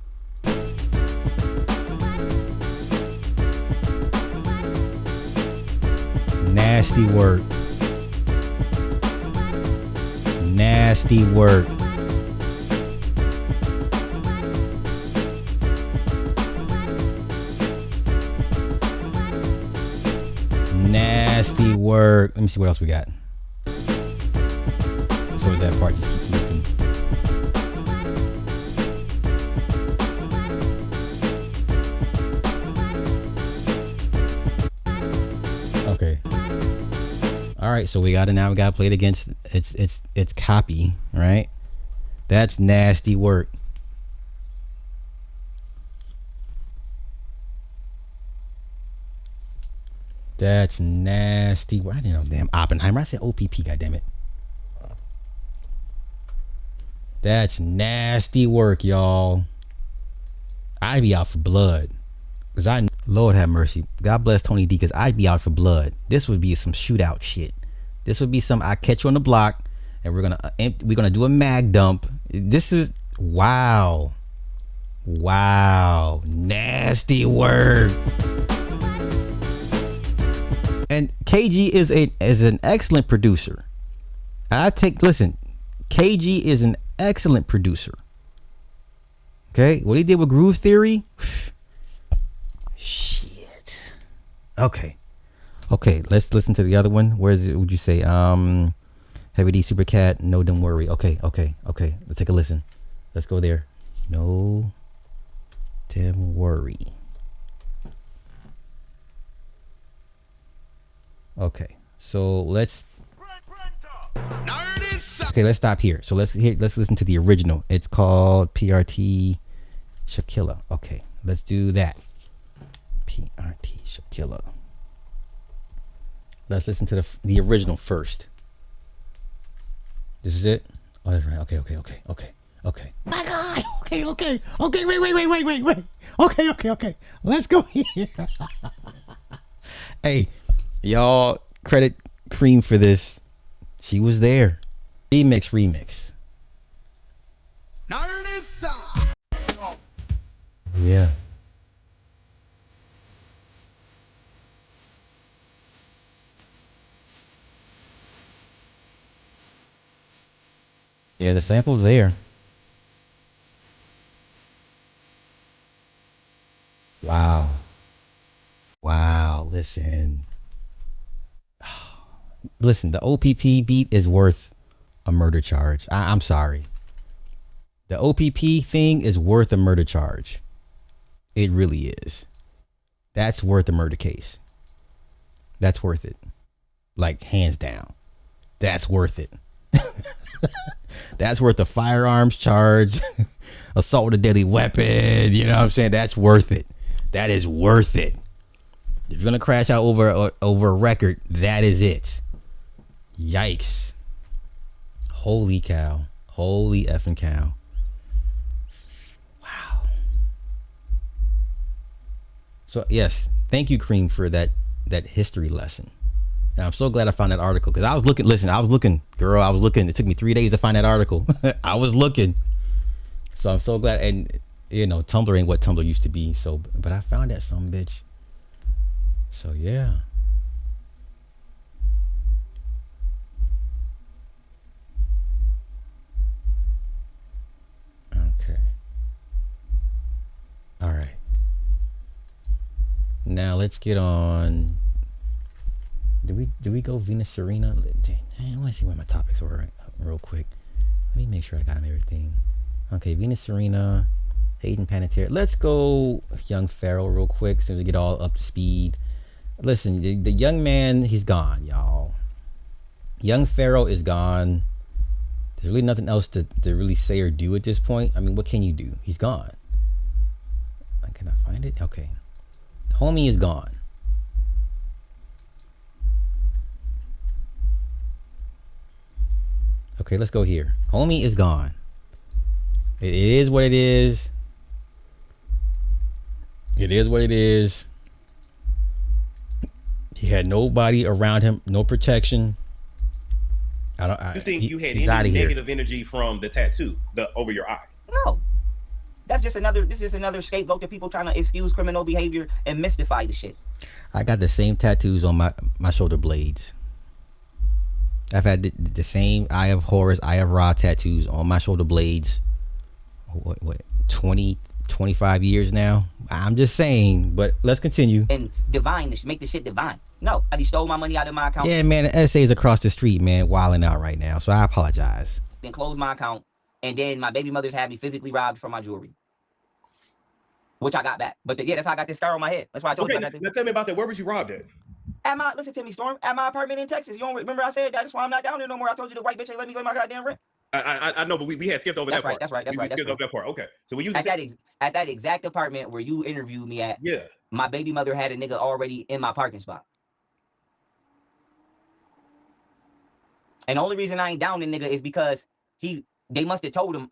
Nasty work. Nasty work. Nasty work. Let me see what else we got. So that part just keeps looping. Okay. All right, so we got it now. We got to play it against its copy, right? That's nasty work. That's nasty. I didn't know, damn Oppenheimer. I said OPP. Goddammit. That's nasty work, y'all. I'd be out for blood. Cause Lord have mercy. God bless Tony D. Cause I'd be out for blood. This would be some shootout shit. This would be some I catch you on the block, and we're gonna do a mag dump. This is wow, nasty work. And KG is an excellent producer. Listen, KG is an excellent producer. Okay, what he did with Groove Theory, shit. Okay, let's listen to the other one. Where is it? Would you say Heavy D Supercat? No, don't worry. Okay, let's take a listen. Let's go there. No, damn worry. Okay, so let's stop here. So let's listen to the original. It's called PRT Shakilla. Okay, let's do that. PRT Shakilla. Let's listen to the original first. This is it? Oh, that's right. Okay. My God. Okay. Wait. Okay. Let's go here. Hey, y'all, credit Cream for this. She was there. Remix. Now it is Yeah. Yeah, the sample's there. Wow. Wow. Listen. Listen, the OPP beat is worth a murder charge. I'm sorry. The OPP thing is worth a murder charge. It really is. That's worth a murder case. That's worth it. Like, hands down. That's worth it. That's worth a firearms charge, assault with a deadly weapon. You know what I'm saying? That's worth it. That is worth it. If you're gonna crash out over a record, that is it. Yikes. Holy cow. Holy effing cow. Wow. So yes, thank you, Cream, for that history lesson. Now, I'm so glad I found that article because I was looking. Listen, I was looking, girl. I was looking. It took me 3 days to find that article. I was looking. So I'm so glad. And you know, Tumblr ain't what Tumblr used to be. So, but I found that some bitch. So yeah. Okay. All right. Now let's get on. Do we go Venus Serena? I want to see what my topics were real quick. Let me make sure I got them everything. Okay, Venus Serena, Hayden Panettierre. Let's go young Pharaoh real quick so we get all up to speed. Listen, the young man, he's gone, y'all. Young Pharaoh is gone. There's really nothing else to really say or do at this point. I mean, what can you do? He's gone. Can I find it? Okay. Homie is gone. Okay, let's go here. Homie is gone. It is what it is. It is what it is. He had nobody around him, no protection. You think you had any negative energy from the tattoo, over your eye? No. This is just another scapegoat that people trying to excuse criminal behavior and mystify the shit. I got the same tattoos on my shoulder blades. I've had the same Eye of Horus, Eye of Ra tattoos on my shoulder blades. What 20, 25 years now? I'm just saying, but let's continue. And divine, make the shit divine. No, he stole my money out of my account. Yeah, man, the SA's across the street, man, wilding out right now. So I apologize. Then closed my account, and then my baby mother's had me physically robbed for my jewelry, which I got back. But that's how I got this scar on my head. That's why I told you I got this. Now tell me about that. Where was you robbed at? Listen to me, Storm. At my apartment in Texas. You don't remember I said that? That's why I'm not down there no more. I told you the white bitch ain't let me pay my goddamn rent. I know, but we had skipped over that part. That's right. We skipped over that part. Okay. So we used at that exact apartment where you interviewed me at. Yeah. My baby mother had a nigga already in my parking spot. And the only reason I ain't down the nigga is because they must have told him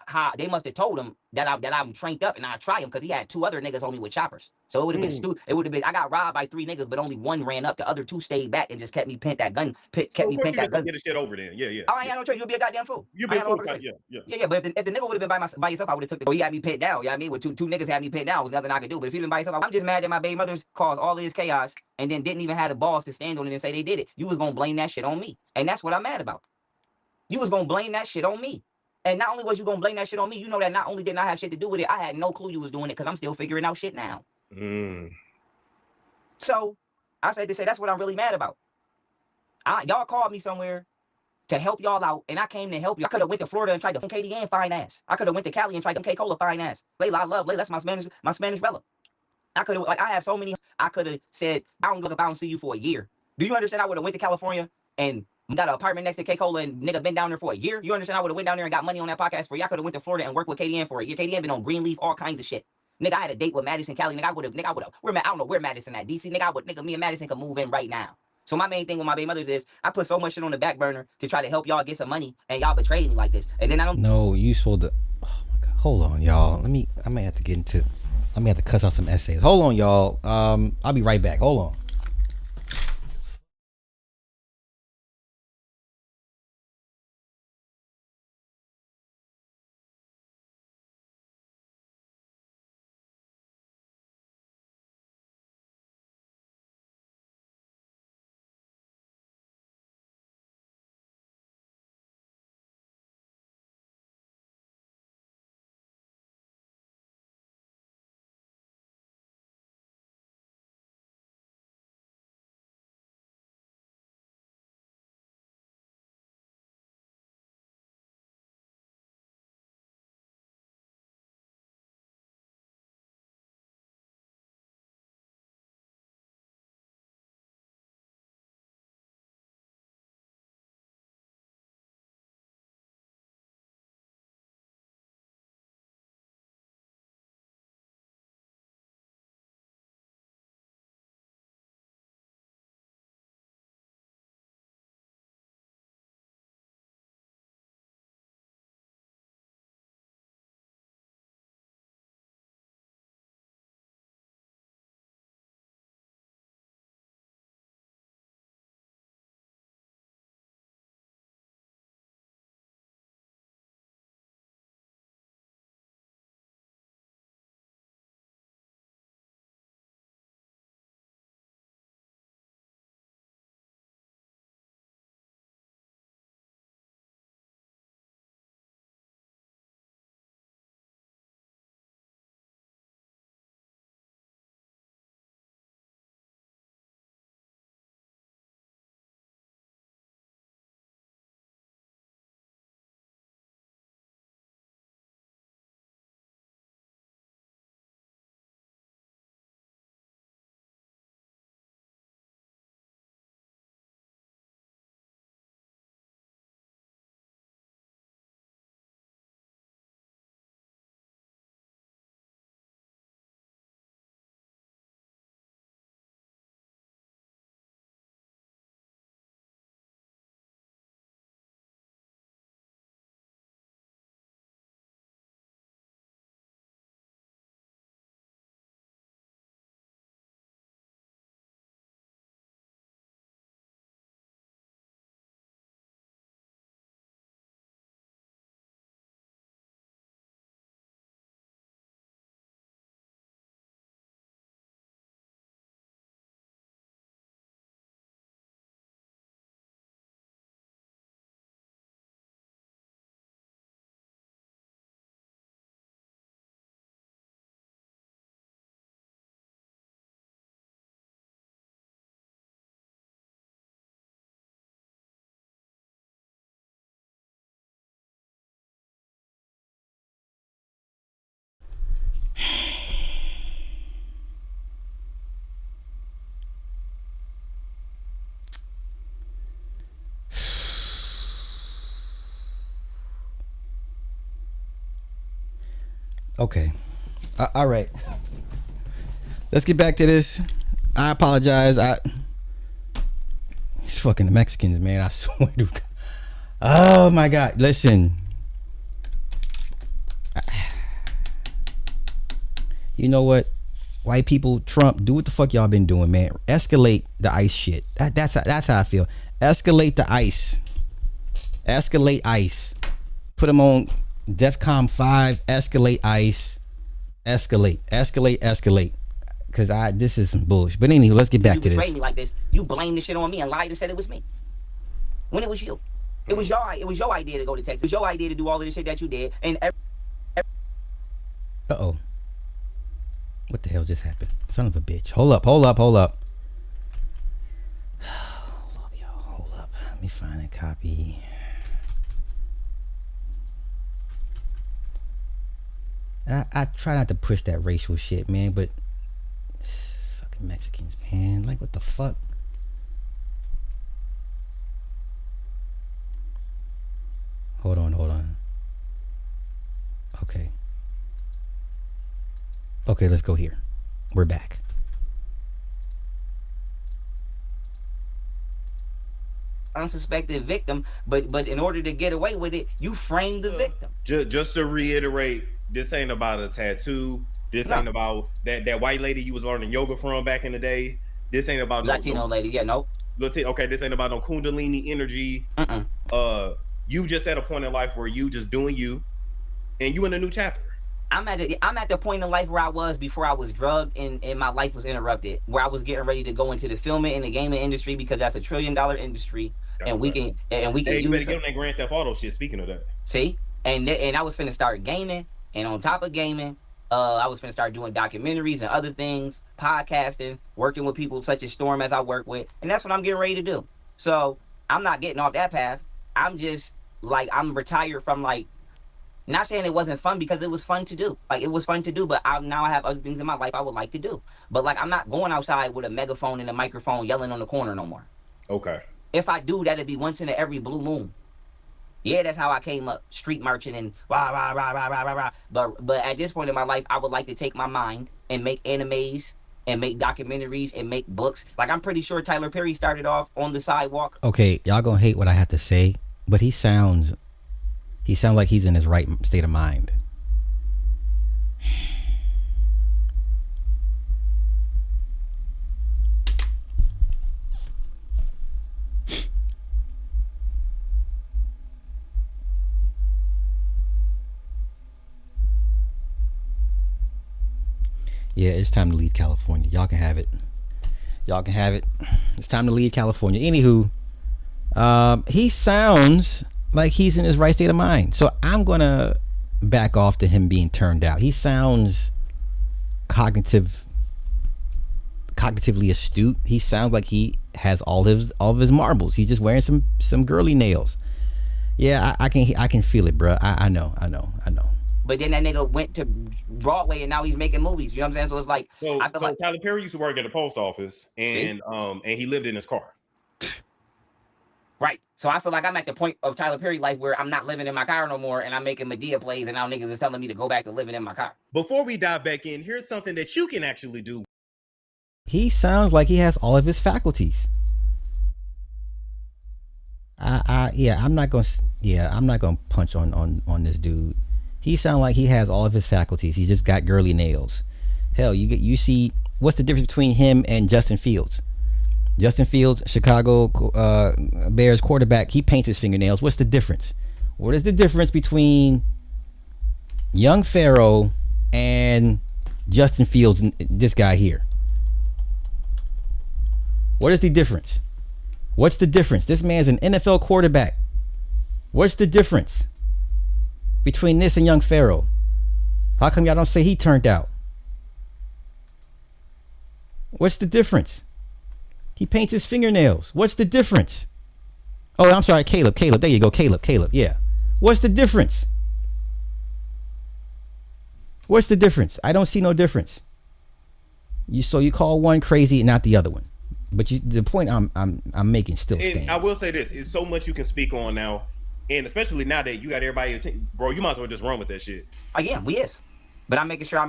that I'm trained up and I try him because he had 2 other niggas on me with choppers. So it would have been stupid. It would have been I got robbed by 3 niggas, but only 1 ran up. The other 2 stayed back and just kept me pent that gun. Kept me pent that gun. Get the shit over then. Yeah. Oh, I ain't got no choice. You'll be a goddamn fool. You'll be a fool. Yeah. But if the nigga would have been by yourself, I would have took the. He had me pent down. You know what I mean? With two niggas had me pent down, was nothing I could do. But if he been by yourself, I'm just mad that my baby mother's caused all of this chaos and then didn't even have the balls to stand on it and say they did it. You was gonna blame that shit on me, and that's what I'm mad about. You was gonna blame that shit on me. And not only was you gonna blame that shit on me, you know that not only did I have shit to do with it, I had no clue you was doing it because I'm still figuring out shit now. So I said to say that's what I'm really mad about. Y'all called me somewhere to help y'all out, and I came to help you. I could have went to Florida and tried to Katie and fine ass. I could have went to Cali and tried to K-Cola fine ass. Layla, I love Layla. That's my Spanish Bella. I could have I have so many. I could have said I don't see you for a year. Do you understand? I would have went to California and got an apartment next to K-Cola and nigga been down there for a year. You understand? I would have went down there and got money on that podcast for you. I could have went to Florida and worked with KDN for a year. KDN been on Greenleaf, all kinds of shit. Nigga, I had a date with Madison Cali. Nigga, I would have. I don't know where Madison at. DC. Nigga, me and Madison could move in right now. So my main thing with my baby mothers is I put so much shit on the back burner to try to help y'all get some money, and y'all betrayed me like this. And then I don't. No, you supposed to. Oh my god. Hold on, y'all. I may have to get into. I may have to cuss out some essays. Hold on, y'all. I'll be right back. Hold on. Okay. All right. Let's get back to this. I apologize. It's fucking the Mexicans, man. I swear to God. Oh my God. Listen. You know what? White people, Trump, do what the fuck y'all been doing, man. Escalate the ICE shit. That's how I feel. Escalate the ICE. Escalate ICE. Put them on DEFCON 5. Escalate ICE. Escalate. Cause this is some bullshit. But anyway, let's get back to this. You betrayed me like this. You blamed the shit on me and lied and said it was me. When it was you. It was your idea to go to Texas. It was your idea to do all of the shit that you did. And uh-oh. What the hell just happened? Son of a bitch. Hold up, y'all. Hold up. Let me find a copy. I try not to push that racial shit, man, but fucking Mexicans, man. Like, what the fuck? Hold on. Okay, let's go here. We're back. Unsuspected victim, but in order to get away with it, you framed the victim. Just to reiterate, this ain't about a tattoo. This ain't about that white lady you was learning yoga from back in the day. This ain't about Latino lady. Yeah, no. Okay, this ain't about no Kundalini energy. You just at a point in life where you just doing you, and you in a new chapter. I'm at the point in life where I was before I was drugged and my life was interrupted, where I was getting ready to go into the filming and the gaming industry, because that's $1 trillion industry. That's and right. we can You use better get on that Grand Theft Auto shit. Speaking of that, see, and I was finna start gaming, and on top of gaming, I was finna start doing documentaries and other things, podcasting, working with people such as Storm as I work with, and that's what I'm getting ready to do. So I'm not getting off that path. I'm just like, I'm retired from, like, not saying it wasn't fun, because it was fun to do. Like, it was fun to do, but now I have other things in my life I would like to do. But, like, I'm not going outside with a megaphone and a microphone yelling on the corner no more. okay. If I do, that'd be once in every blue moon. Yeah, that's how I came up, street marching and rah, rah, rah, rah, rah, rah, rah. But at this point in my life, I would like to take my mind and make animes and make documentaries and make books. Like, I'm pretty sure Tyler Perry started off on the sidewalk. Okay, y'all gonna hate what I have to say, but he sounds like he's in his right state of mind. Yeah, it's time to leave California. Y'all can have it. It's time to leave California. Anywho, he sounds like he's in his right state of mind. So I'm going to back off to him being turned out. He sounds cognitively astute. He sounds like he has all of his marbles. He's just wearing some girly nails. Yeah, I can feel it, bro. I know. But then that nigga went to Broadway and now he's making movies. You know what I'm saying? So it's like, I feel like Tyler Perry used to work at the post office, and he lived in his car. Right. So I feel like I'm at the point of Tyler Perry life where I'm not living in my car no more, and I'm making Medea plays, and now niggas is telling me to go back to living in my car. Before we dive back in, here's something that you can actually do. He sounds like he has all of his faculties. I'm not gonna punch on this dude. He sounds like he has all of his faculties. He just got girly nails. Hell, you see, what's the difference between him and Justin Fields? Justin Fields, Chicago Bears quarterback, he paints his fingernails. What's the difference? What is the difference between young Pharaoh and Justin Fields and this guy here? What is the difference? What's the difference? This man's an NFL quarterback. What's the difference between this and young Pharaoh? How come y'all don't say he turned out? What's the difference? He paints his fingernails. What's the difference? Oh, I'm sorry, Caleb. There you go, Caleb. Yeah. What's the difference? What's the difference? I don't see no difference. You call one crazy and not the other one. But the point I'm making still stands. I will say this: it's so much you can speak on now, and especially now that you got everybody. Bro, you might as well just run with that shit. Again, we is. But I'm making sure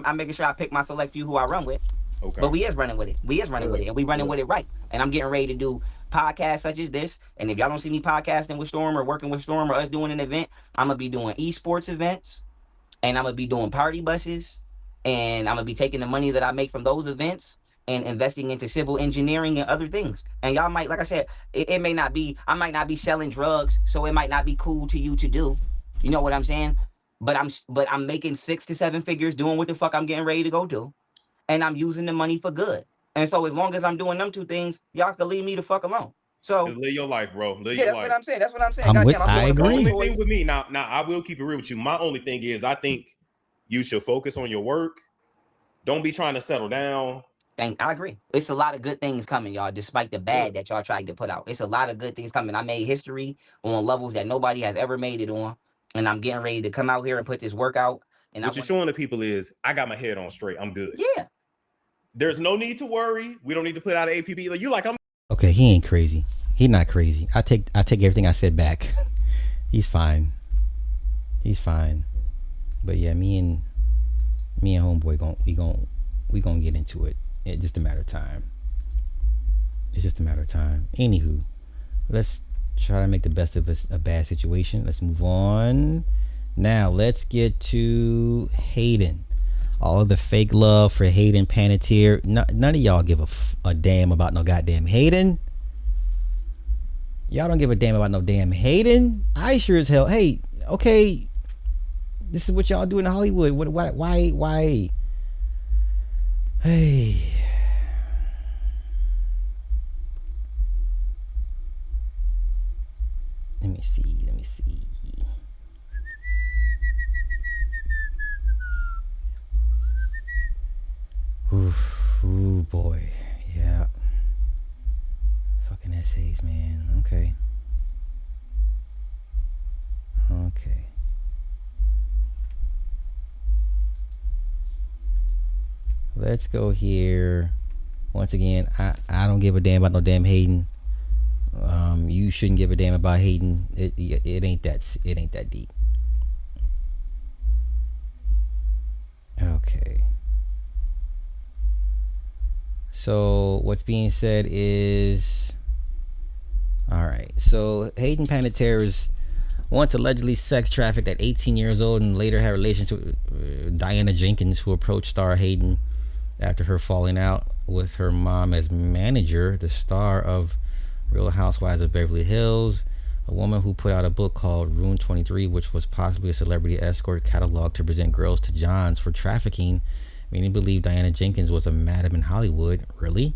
I pick my select few who I run with. Okay. But we is running with it. We is running with it, and we running with it right. And I'm getting ready to do podcasts such as this. And if y'all don't see me podcasting with Storm or working with Storm or us doing an event, I'm gonna be doing esports events, and I'm gonna be doing party buses, and I'm gonna be taking the money that I make from those events and investing into civil engineering and other things. And y'all might, like I said, it may not be, I might not be selling drugs, so it might not be cool to you to do. You know what I'm saying? But I'm making 6 to 7 figures doing what the fuck I'm getting ready to go do. And I'm using the money for good. And so as long as I'm doing them two things, y'all can leave me the fuck alone. So just live your life, bro. Live yeah, your that's life. what I'm saying. That's what I'm saying. I agree. The only thing with me now, I will keep it real with you. My only thing is, I think you should focus on your work. Don't be trying to settle down. I agree. It's a lot of good things coming, y'all, despite the bad that y'all tried to put out. It's a lot of good things coming. I made history on levels that nobody has ever made it on. And I'm getting ready to come out here and put this work out. And what you're showing the people is, I got my head on straight. I'm good. Yeah. There's no need to worry. We don't need to put out an APB. Like, you like, I'm Okay, he ain't crazy. He not crazy. I take everything I said back. He's fine. He's fine. But yeah, me and homeboy we gonna get into it. It's just a matter of time. It's just a matter of time. Anywho, let's try to make the best of a bad situation. Let's move on. Now let's get to Hayden. All of the fake love for Hayden Panettierre. None of y'all give a damn about no goddamn Hayden. Y'all don't give a damn about no damn Hayden. I sure as hell. Hey, okay, this is what y'all do in Hollywood. Why? Hey. Let me see. Ooh, boy. Yeah. Fucking essays, man. Okay. Let's go here. Once again, I don't give a damn about no damn Hayden. You shouldn't give a damn about Hayden. It ain't that deep. Okay. So what's being said is, all right. So Hayden Panettierre is once allegedly sex trafficked at 18 years old and later had relations with Diana Jenkins, who approached star Hayden after her falling out with her mom as manager, the star of Real Housewives of Beverly Hills, a woman who put out a book called Rune 23, which was possibly a celebrity escort catalog to present girls to Johns for trafficking. Many believe Diana Jenkins was a madam in Hollywood. Really?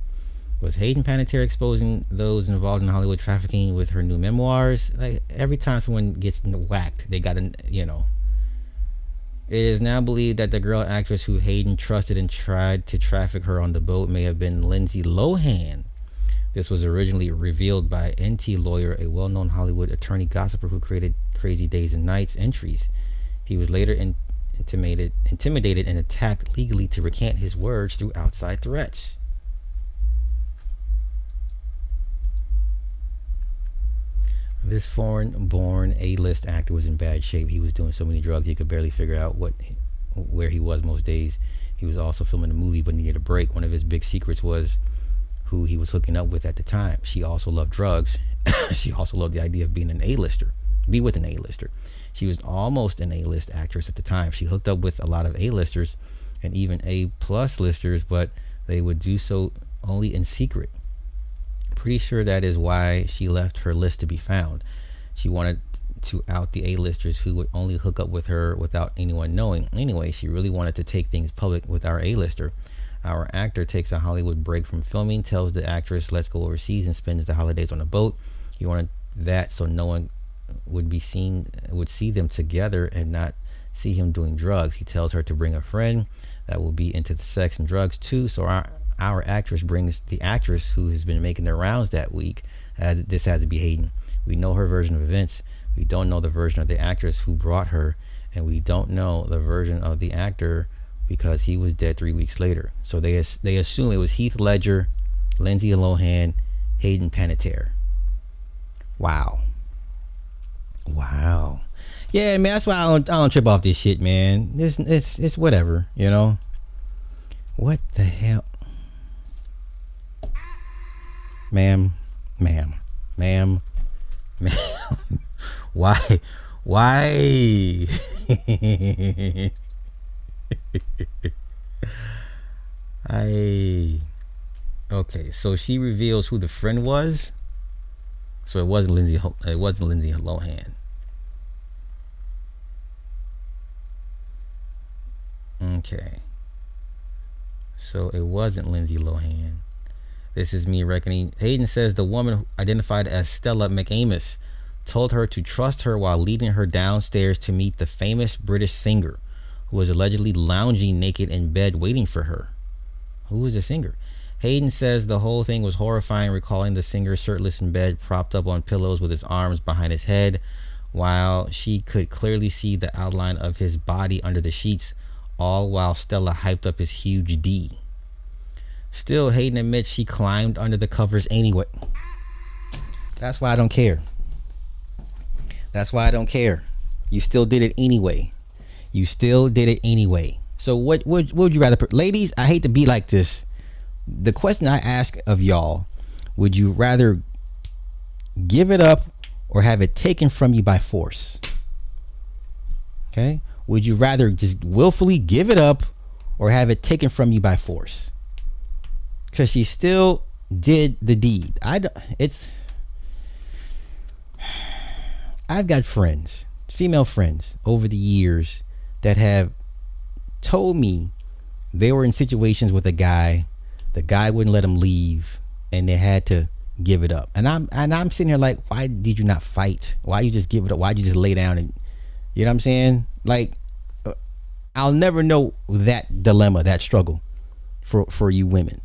Was Hayden Panettierre exposing those involved in Hollywood trafficking with her new memoirs? Like, every time someone gets whacked, they gotta, It is now believed that the girl actress who Hayden trusted and tried to traffic her on the boat may have been Lindsay Lohan. This was originally revealed by NT Lawyer, a well-known Hollywood attorney gossiper who created Crazy Days and Nights entries. He was later intimidated and attacked legally to recant his words through outside threats. This foreign-born A-list actor was in bad shape. He was doing so many drugs he could barely figure out where he was most days. He was also filming a movie but needed a break. One of his big secrets was who he was hooking up with at the time. She also loved drugs. She also loved the idea of being with an A-lister. She was almost an A-list actress at the time. She hooked up with a lot of A-listers and even A-plus listers, but they would do so only in secret. Pretty sure that is why she left her list to be found. She wanted to out the A-listers who would only hook up with her without anyone knowing. Anyway, she really wanted to take things public with our A-lister. Our actor takes a Hollywood break from filming, tells the actress, let's go overseas, and spends the holidays on a boat. He wanted that so no one would see them together and not see him doing drugs. He tells her to bring a friend that will be into the sex and drugs too. So our actress brings the actress who has been making the rounds that week. This has to be Hayden. We know her version of events. We don't know the version of the actress who brought her, and we don't know the version of the actor because he was dead 3 weeks later. So they assume it was Heath Ledger, Lindsay Lohan, Hayden Panettierre. Wow. Yeah, man, that's why I don't trip off this shit, man. It's whatever, you know. What the hell, ma'am? Why? Okay, so she reveals who the friend was. So it wasn't Lindsay Lohan. Okay. So it wasn't Lindsay Lohan. This is me reckoning. Hayden says the woman identified as Stella McAmis told her to trust her while leading her downstairs to meet the famous British singer who was allegedly lounging naked in bed waiting for her. Who was the singer? Hayden says the whole thing was horrifying, recalling the singer shirtless in bed, propped up on pillows with his arms behind his head, while she could clearly see the outline of his body under the sheets, all while Stella hyped up his huge D. Still, Hayden admits she climbed under the covers anyway. That's why I don't care. You still did it anyway. So what would you rather? Ladies, I hate to be like this. The question I ask of y'all, would you rather give it up or have it taken from you by force? Okay? Would you rather just willfully give it up or have it taken from you by force? Because she still did the deed. I've got friends, female friends, over the years that have told me they were in situations with a guy. The guy wouldn't let them leave, and they had to give it up. And I'm sitting here like, why did you not fight? Why you just give it up? Why'd you just lay down and, you know what I'm saying? Like, I'll never know that dilemma, that struggle for you women.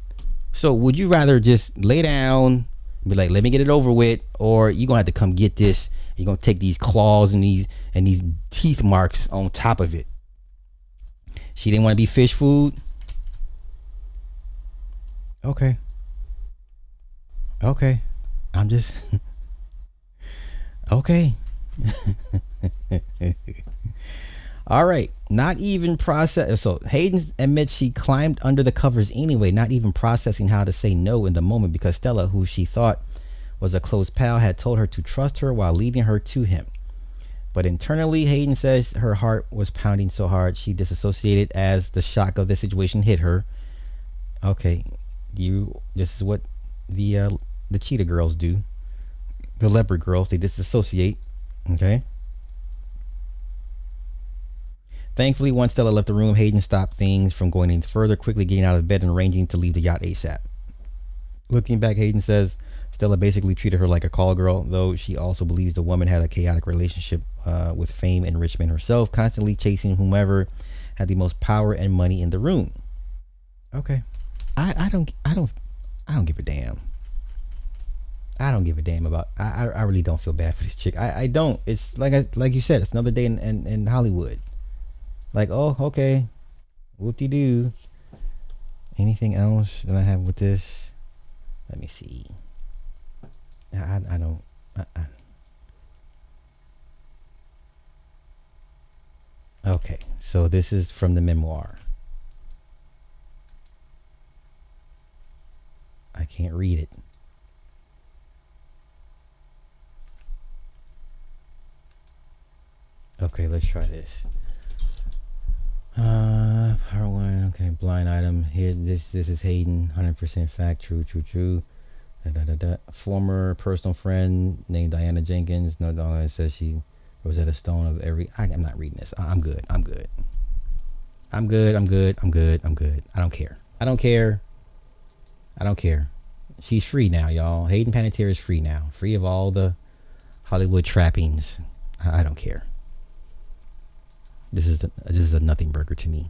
So would you rather just lay down, be like, let me get it over with, or you gonna have to come get this? You're gonna take these claws and these teeth marks on top of it. She didn't want to be fish food. Okay. I'm just okay. All right. Not even process. So Hayden admits she climbed under the covers anyway, not even processing how to say no in the moment because Stella, who she thought was a close pal, had told her to trust her while leading her to him. But internally, Hayden says her heart was pounding so hard she disassociated as the shock of the situation hit her. Okay. This is what the cheetah girls do. The leopard girls, they disassociate. Okay. Thankfully, once Stella left the room, Hayden stopped things from going any further, quickly getting out of bed and arranging to leave the yacht ASAP. Looking back, Hayden says Stella basically treated her like a call girl, though she also believes the woman had a chaotic relationship with fame and Richmond herself, constantly chasing whomever had the most power and money in the room. Okay. I don't give a damn. I don't give a damn about. I really don't feel bad for this chick. I don't. It's like you said. It's another day in Hollywood. Like, oh, okay, whoop-de-doo. Anything else that I have with this? Let me see. I don't. Okay, so this is from the memoir. I can't read it. Okay, let's try this. Part one. Okay, blind item. Here, this is Hayden. 100% fact. True. Former personal friend named Diana Jenkins. No, it says she was at a stone of every. I'm not reading this. I'm good. I don't care. She's free now, y'all. Hayden Panettierre is free now. Free of all the Hollywood trappings. I don't care. This is a nothing burger to me.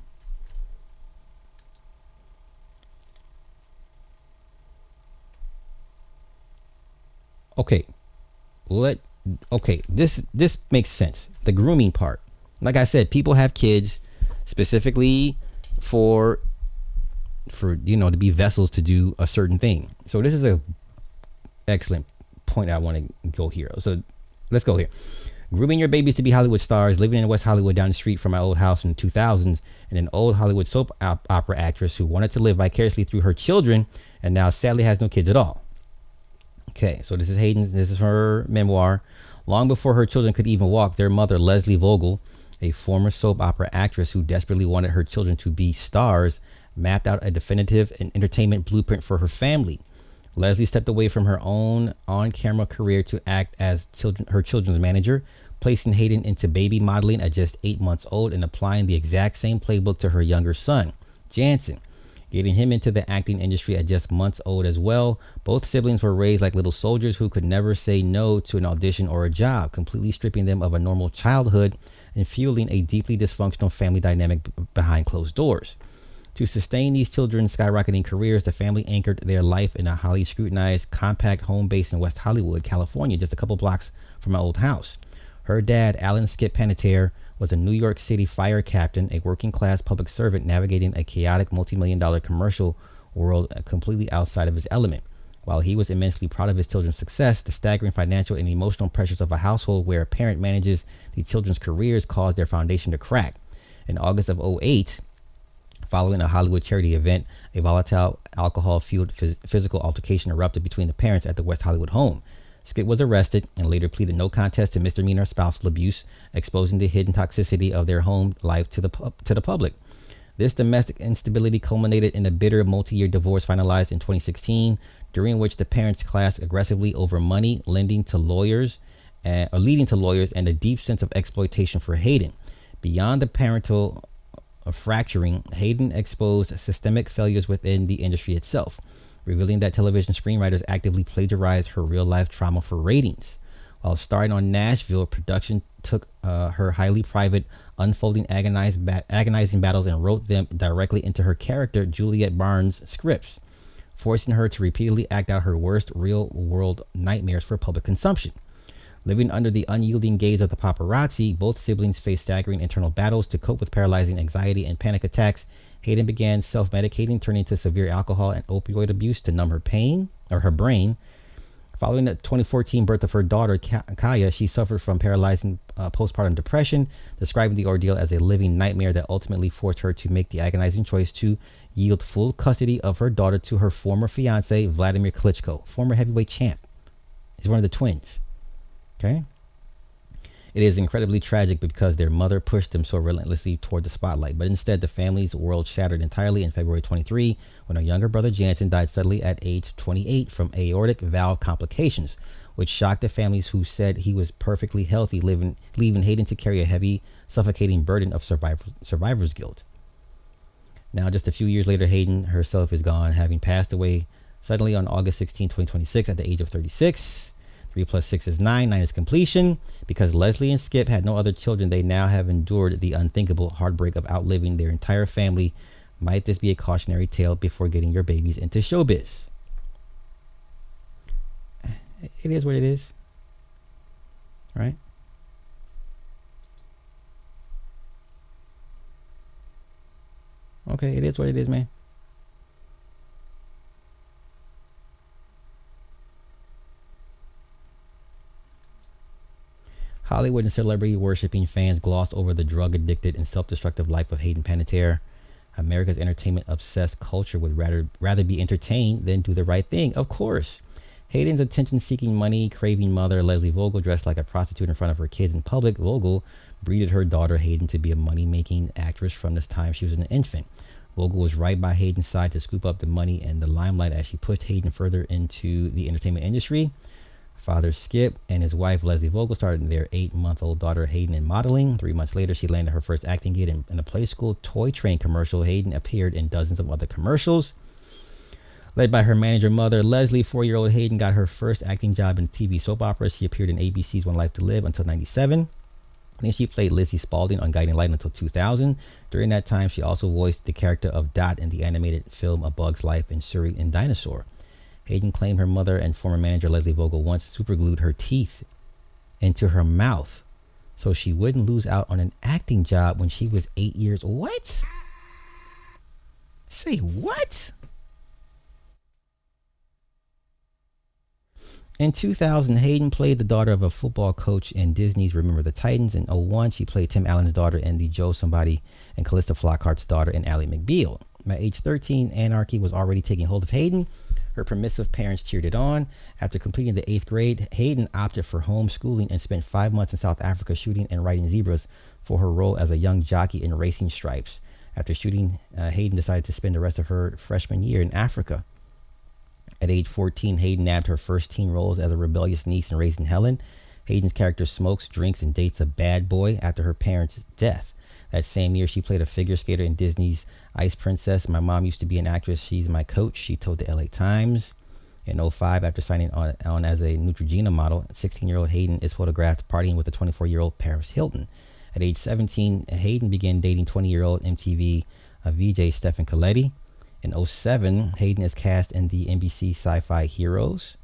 Okay. This makes sense. The grooming part. Like I said, people have kids specifically for to be vessels to do a certain thing. So this is a excellent point I want to go here. So let's go here. Grooming your babies to be Hollywood stars, living in West Hollywood down the street from my old house in the 2000s, and an old Hollywood soap opera actress who wanted to live vicariously through her children and now sadly has no kids at all. Okay, so this is Hayden. This is her memoir. Long before her children could even walk, their mother, Leslie Vogel, a former soap opera actress who desperately wanted her children to be stars, mapped out a definitive and entertainment blueprint for her family. Leslie stepped away from her own on-camera career to act as her children's manager, placing Hayden into baby modeling at just 8 months old and applying the exact same playbook to her younger son, Jansen, getting him into the acting industry at just months old as well. Both siblings were raised like little soldiers who could never say no to an audition or a job, completely stripping them of a normal childhood and fueling a deeply dysfunctional family dynamic behind closed doors. To sustain these children's skyrocketing careers, the family anchored their life in a highly scrutinized, compact home base in West Hollywood, California, just a couple blocks from my old house. Her dad, Alan Skip Panettierre, was a New York City fire captain, a working-class public servant navigating a chaotic multi-million-dollar commercial world completely outside of his element. While he was immensely proud of his children's success, the staggering financial and emotional pressures of a household where a parent manages the children's careers caused their foundation to crack. In August of 2008, following a Hollywood charity event, a volatile, alcohol-fueled physical altercation erupted between the parents at the West Hollywood home. Skip was arrested and later pleaded no contest to misdemeanor spousal abuse, exposing the hidden toxicity of their home life to the public. This domestic instability culminated in a bitter multi-year divorce finalized in 2016, during which the parents clashed aggressively over money, leading to lawyers and a deep sense of exploitation for Hayden. Beyond the parental fracturing, Hayden exposed systemic failures within the industry itself, revealing that television screenwriters actively plagiarized her real-life trauma for ratings. While starring on Nashville, production took her highly private, unfolding agonizing battles and wrote them directly into her character, Juliet Barnes' scripts, forcing her to repeatedly act out her worst real-world nightmares for public consumption. Living under the unyielding gaze of the paparazzi, both siblings faced staggering internal battles to cope with paralyzing anxiety and panic attacks. Hayden began self-medicating, turning to severe alcohol and opioid abuse to numb her brain. Following the 2014 birth of her daughter, Kaya, she suffered from paralyzing postpartum depression, describing the ordeal as a living nightmare that ultimately forced her to make the agonizing choice to yield full custody of her daughter to her former fiance, Vladimir Klitschko, former heavyweight champ. He's one of the twins. Okay. It is incredibly tragic because their mother pushed them so relentlessly toward the spotlight, but instead the family's world shattered entirely in February 23 when her younger brother Jansen died suddenly at age 28 from aortic valve complications, which shocked the families who said he was perfectly healthy, leaving Hayden to carry a heavy, suffocating burden of survivor's guilt. Now, just a few years later, Hayden herself is gone, having passed away suddenly on August 16, 2026 at the age of 36. 3 + 6 is 9. 9 is completion. Because Leslie and Skip had no other children, they now have endured the unthinkable heartbreak of outliving their entire family. Might this be a cautionary tale before getting your babies into showbiz? It is what it is. Right? Okay, it is what it is, man. Hollywood and celebrity worshipping fans glossed over the drug-addicted and self-destructive life of Hayden Panettierre. America's entertainment-obsessed culture would rather be entertained than do the right thing. Of course. Hayden's attention-seeking, money-craving mother, Leslie Vogel, dressed like a prostitute in front of her kids in public. Vogel breeded her daughter, Hayden, to be a money-making actress from this time she was an infant. Vogel was right by Hayden's side to scoop up the money and the limelight as she pushed Hayden further into the entertainment industry. Father Skip and his wife Leslie Vogel started their 8-month-old daughter Hayden in modeling. 3 months later, she landed her first acting gig in a Play School toy train commercial. Hayden appeared in dozens of other commercials. Led by her manager mother, Leslie, 4-year-old Hayden got her first acting job in TV soap operas. She appeared in ABC's One Life to Live until 1997. Then she played Lizzie Spaulding on Guiding Light until 2000. During that time, she also voiced the character of Dot in the animated film A Bug's Life and Shuri and Dinosaur. Hayden claimed her mother and former manager Leslie Vogel once superglued her teeth into her mouth so she wouldn't lose out on an acting job when she was 8 years old. What? Say what? In 2000, Hayden played the daughter of a football coach in Disney's Remember the Titans. In 01, she played Tim Allen's daughter in the Joe Somebody and Callista Flockhart's daughter in Ally McBeal. By age 13, anarchy was already taking hold of Hayden. Her permissive parents cheered it on. After completing the 8th grade, Hayden opted for homeschooling and spent 5 months in South Africa shooting and riding zebras for her role as a young jockey in Racing Stripes. After shooting, Hayden decided to spend the rest of her freshman year in Africa. At age 14, Hayden nabbed her first teen roles as a rebellious niece in Raising Helen. Hayden's character smokes, drinks, and dates a bad boy after her parents' death. That same year, she played a figure skater in Disney's Ice Princess. My mom used to be an actress. She's my coach, she told the LA Times. In 05, after signing on as a Neutrogena model, 16-year-old Hayden is photographed partying with a 24-year-old Paris Hilton. At age 17, Hayden began dating 20-year-old MTV VJ Stephen Colletti. In 07, Hayden is cast in the NBC Sci-Fi Heroes.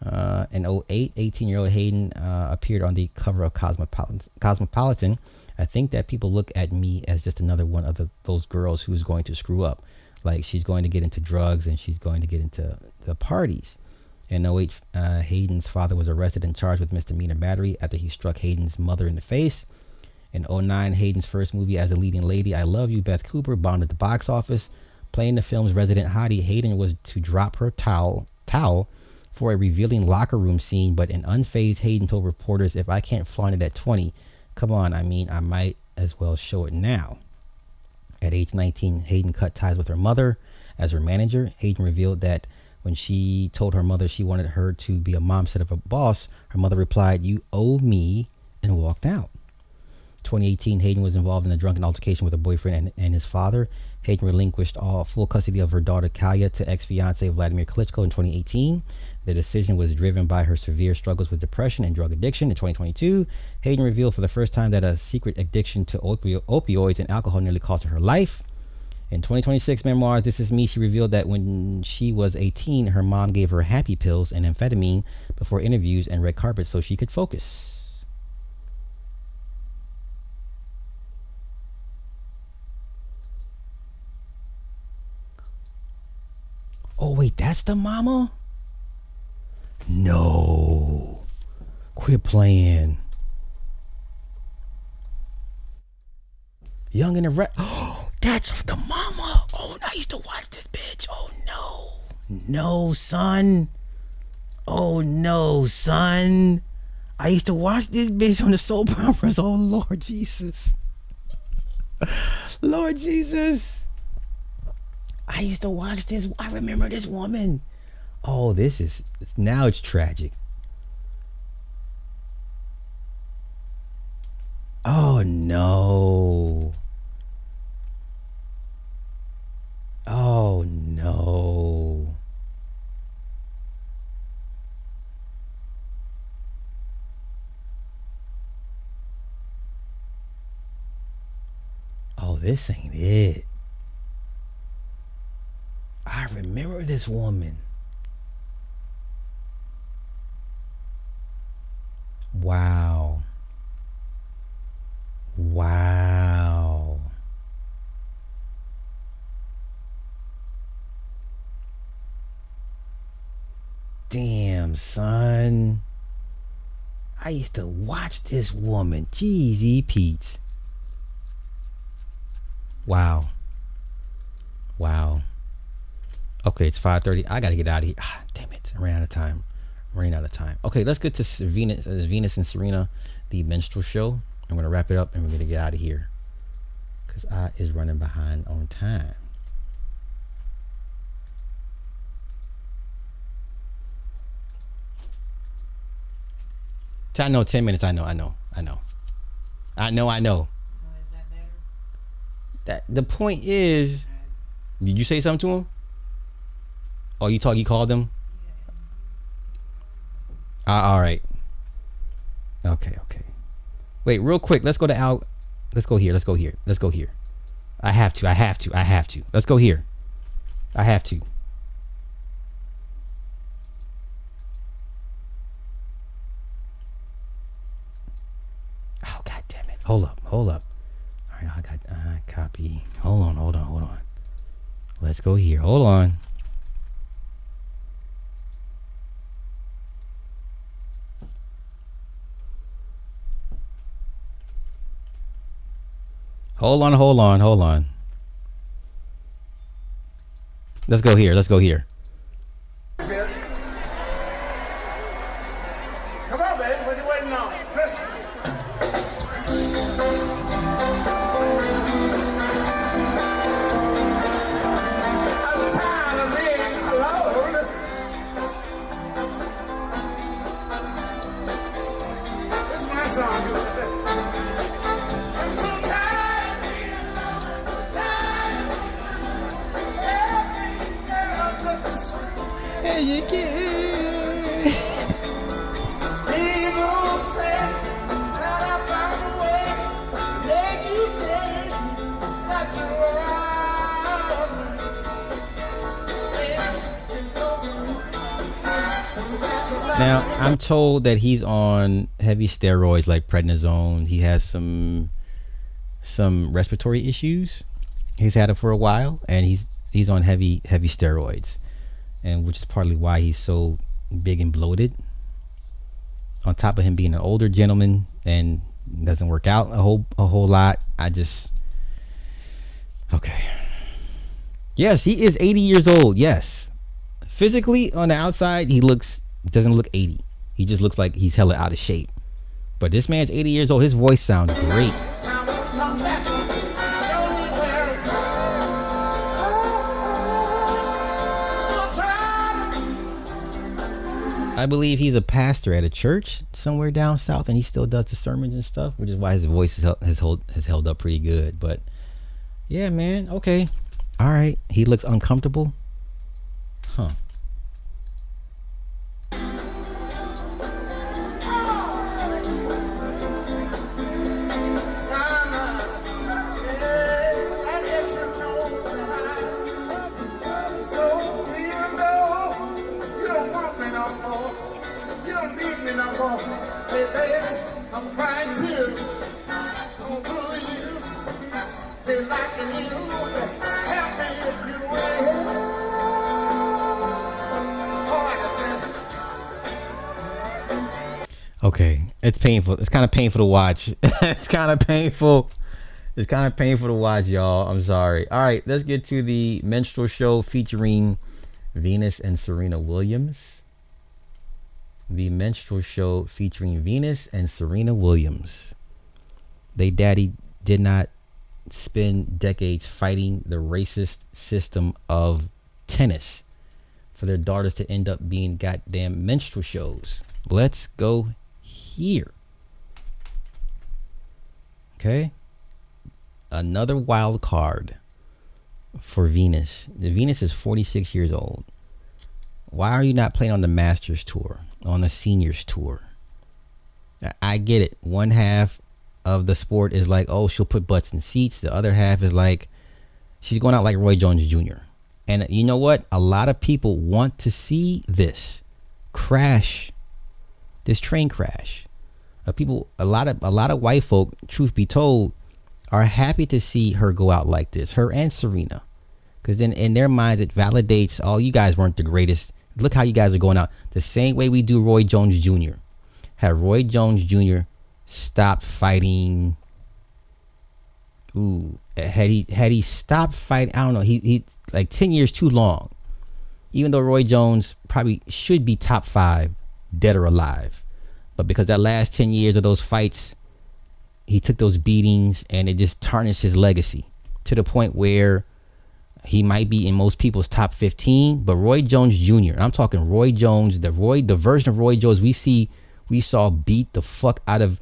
In 08, 18-year-old Hayden appeared on the cover of Cosmopolitan. I think that people look at me as just another one of those girls who's going to screw up. Like she's going to get into drugs and she's going to get into the parties. In 08, Hayden's father was arrested and charged with misdemeanor battery after he struck Hayden's mother in the face. In 09, Hayden's first movie as a leading lady, I Love You, Beth Cooper, bombed at the box office. Playing the film's resident hottie, Hayden was to drop her towel for a revealing locker room scene, but an unfazed Hayden told reporters, if I can't flaunt it at 20, come on, I mean, I might as well show it now. At age 19, Hayden cut ties with her mother as her manager. Hayden revealed that when she told her mother she wanted her to be a mom instead of a boss, her mother replied, "You owe me," and walked out. 2018, Hayden was involved in a drunken altercation with her boyfriend and his father. Hayden relinquished full custody of her daughter Kalya to ex-fiance Vladimir Klitschko in 2018. The decision was driven by her severe struggles with depression and drug addiction. In 2022, Hayden revealed for the first time that a secret addiction to opioids and alcohol nearly cost her life. In 2026 memoirs, This Is Me, she revealed that when she was 18, her mom gave her happy pills and amphetamine before interviews and red carpets so she could focus. Oh, wait, that's the mama? No. Quit playing. Young and the Red. Oh, that's the mama. Oh, I used to watch this bitch. Oh, no. No, son. Oh, no, son. I used to watch this bitch on the soap operas. Oh, Lord Jesus. Lord Jesus. I used to watch this. I remember this woman. Oh, now it's tragic. Oh, no. Oh, no. Oh, this ain't it. I remember this woman. Wow. Wow. Damn, son. I used to watch this woman. Jeezy Pete's. Wow. Wow. Okay, it's 5:30. I gotta get out of here. Damn it. I ran out of time. Okay, let's get to Venus and Serena, the Minstrel show. I'm gonna wrap it up and we're gonna get out of here. Cause I is running behind on time. I know 10 minutes. I know. That the point is, did you say something to him? Oh, you called him? All right. Okay. Wait, real quick. Let's go to Al. Let's go here. I have to. Let's go here. I have to. Oh, God damn it. Hold up. All right, I got copy. Hold on. Let's go here. Hold on. Hold on. Let's go here. Come on, baby. What you waiting on? Listen. I'm tired of being alone. This is my song. I'm so tired of being alone. So tired. Every girl just the same. As you can. People say that I found a way to make you say that you love. Now, I'm told that he's on heavy steroids like prednisone. He has some respiratory issues. He's had it for a while, and he's on heavy steroids, and which is partly why he's so big and bloated. On top of him being an older gentleman and doesn't work out a whole lot. Okay. Yes, he is 80 years old. Yes. Physically on the outside, doesn't look 80. He just looks like he's hella out of shape. But this man's 80 years old. His voice sounds great. I believe he's a pastor at a church somewhere down south, and he still does the sermons and stuff, which is why his voice has held up pretty good. But yeah, man. Okay. All right. He looks uncomfortable. Huh. I'm crying tears on please feel like I need you to help me if you will. Okay, it's painful. It's kind of painful to watch. It's kind of painful to watch, y'all. I'm sorry. All right, let's get to the Minstrel show featuring Venus and Serena Williams. The Minstrel show featuring Venus and Serena Williams. They daddy did not spend decades fighting the racist system of tennis for their daughters to end up being goddamn minstrel shows. Let's go here. Okay. Another wild card for Venus. The Venus is 46 years old. Why are you not playing on the Masters Tour? On the Seniors Tour? I get it. One half of the sport is like, oh, she'll put butts in seats. The other half is like, she's going out like Roy Jones Jr. And you know what? A lot of people want to see this train crash. A lot of white folk, truth be told, are happy to see her go out like this. Her and Serena. Because then in their minds, it validates, oh, you guys weren't the greatest. Look how you guys are going out. The same way we do Roy Jones Jr. Had Roy Jones Jr. stopped fighting. Had he stopped fighting, I don't know, he like 10 years too long. Even though Roy Jones probably should be top 5, dead or alive. But because that last 10 years of those fights, he took those beatings and it just tarnished his legacy to the point where he might be in most people's top 15, but Roy Jones Jr., I'm talking Roy Jones, the version of Roy Jones we saw beat the fuck out of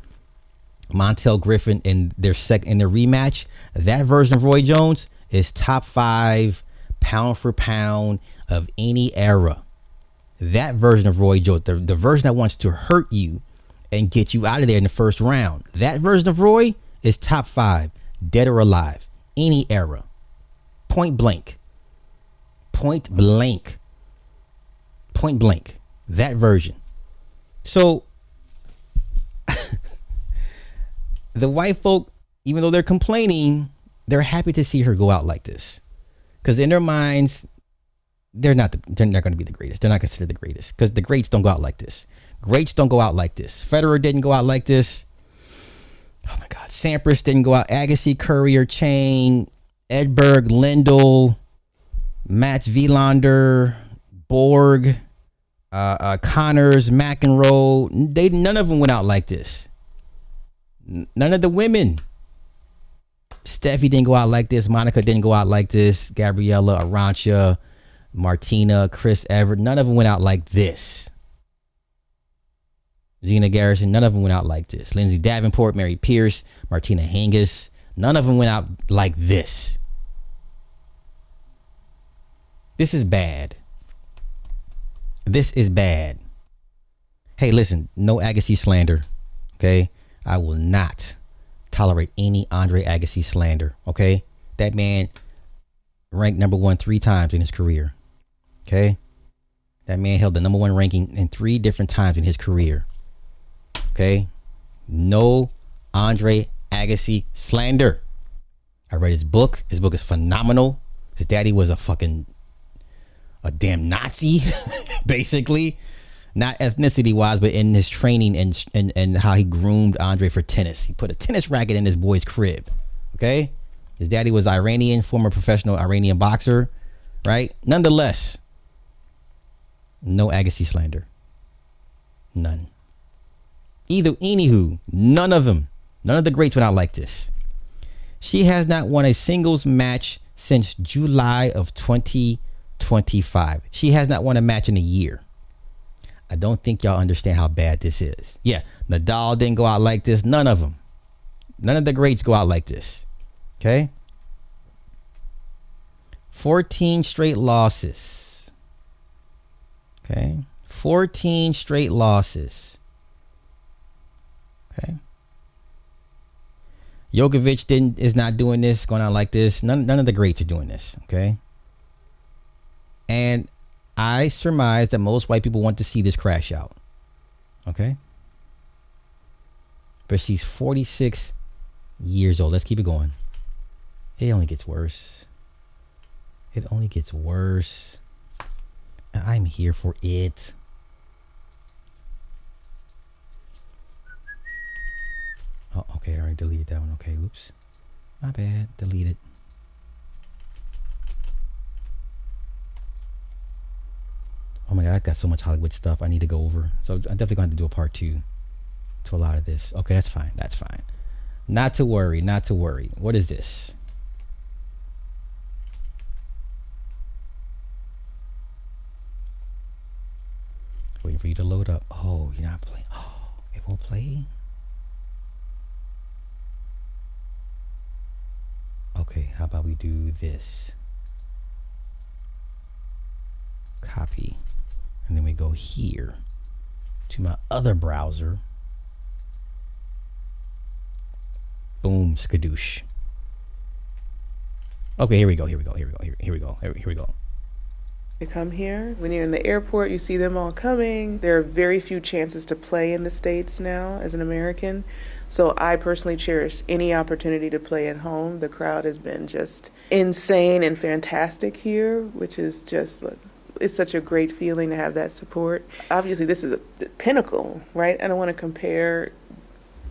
Montel Griffin in their rematch. That version of Roy Jones is top 5 pound for pound of any era. That version of Roy Jones, the version that wants to hurt you and get you out of there in the first round. That version of Roy is top 5, dead or alive, any era. Point blank. That version. So the white folk, even though they're complaining, they're happy to see her go out like this. Because in their minds, they're not going to be the greatest. They're not considered the greatest. Because the greats don't go out like this. Greats don't go out like this. Federer didn't go out like this. Oh my God. Sampras didn't go out. Agassi, Courier, Chain, Edberg, Lindell, Mats Wilander, Borg, Connors, McEnroe. None of them went out like this. None of the women. Steffi didn't go out like this. Monica didn't go out like this. Gabriella, Arantxa, Martina, Chris Everett. None of them went out like this. Gina Garrison. None of them went out like this. Lindsay Davenport, Mary Pierce, Martina Hingis. None of them went out like this. This is bad. This is bad. Hey, listen, no Agassi slander. Okay? I will not tolerate any Andre Agassi slander. Okay? That man ranked number 1 3 times in his career. Okay? That man held the number 1 ranking in 3 different times in his career. Okay? No Andre Agassi slander. I read his book. His book is phenomenal. His daddy was a damn Nazi, basically. Not ethnicity wise, but in his training and how he groomed Andre for tennis. He put a tennis racket in his boy's crib. Okay? His daddy was Iranian, former professional Iranian boxer, right? Nonetheless, no Agassi slander. None. Anywho, none of them. None of the greats went out like this. She has not won a singles match since July of 2025. She has not won a match in a year. I don't think y'all understand how bad this is. Yeah, Nadal didn't go out like this. None of them. None of the greats go out like this. Okay? 14 straight losses. Okay? 14 straight losses. Okay? Djokovic is not doing this, going out like this. None of the greats are doing this. Okay? And I surmise that most white people want to see this crash out. Okay? But she's 46 years old. Let's keep it going. It only gets worse. It only gets worse. And I'm here for it. Oh, okay. I already deleted that one. Okay, oops. My bad. Delete it. Oh my God, I got so much Hollywood stuff I need to go over. So I'm definitely going to have to do a part 2 to a lot of this. Okay, that's fine. That's fine. Not to worry. Not to worry. What is this? Waiting for you to load up. Oh, you're not playing. Oh, it won't play? Okay, how about we do this? Copy. And then we go here to my other browser. Boom, skadoosh. Okay, here we go. Here we go. To come here. When you're in the airport, you see them all coming. There are very few chances to play in the States now as an American. So I personally cherish any opportunity to play at home. The crowd has been just insane and fantastic here, which is just, it's such a great feeling to have that support. Obviously, this is the pinnacle, right? I don't want to compare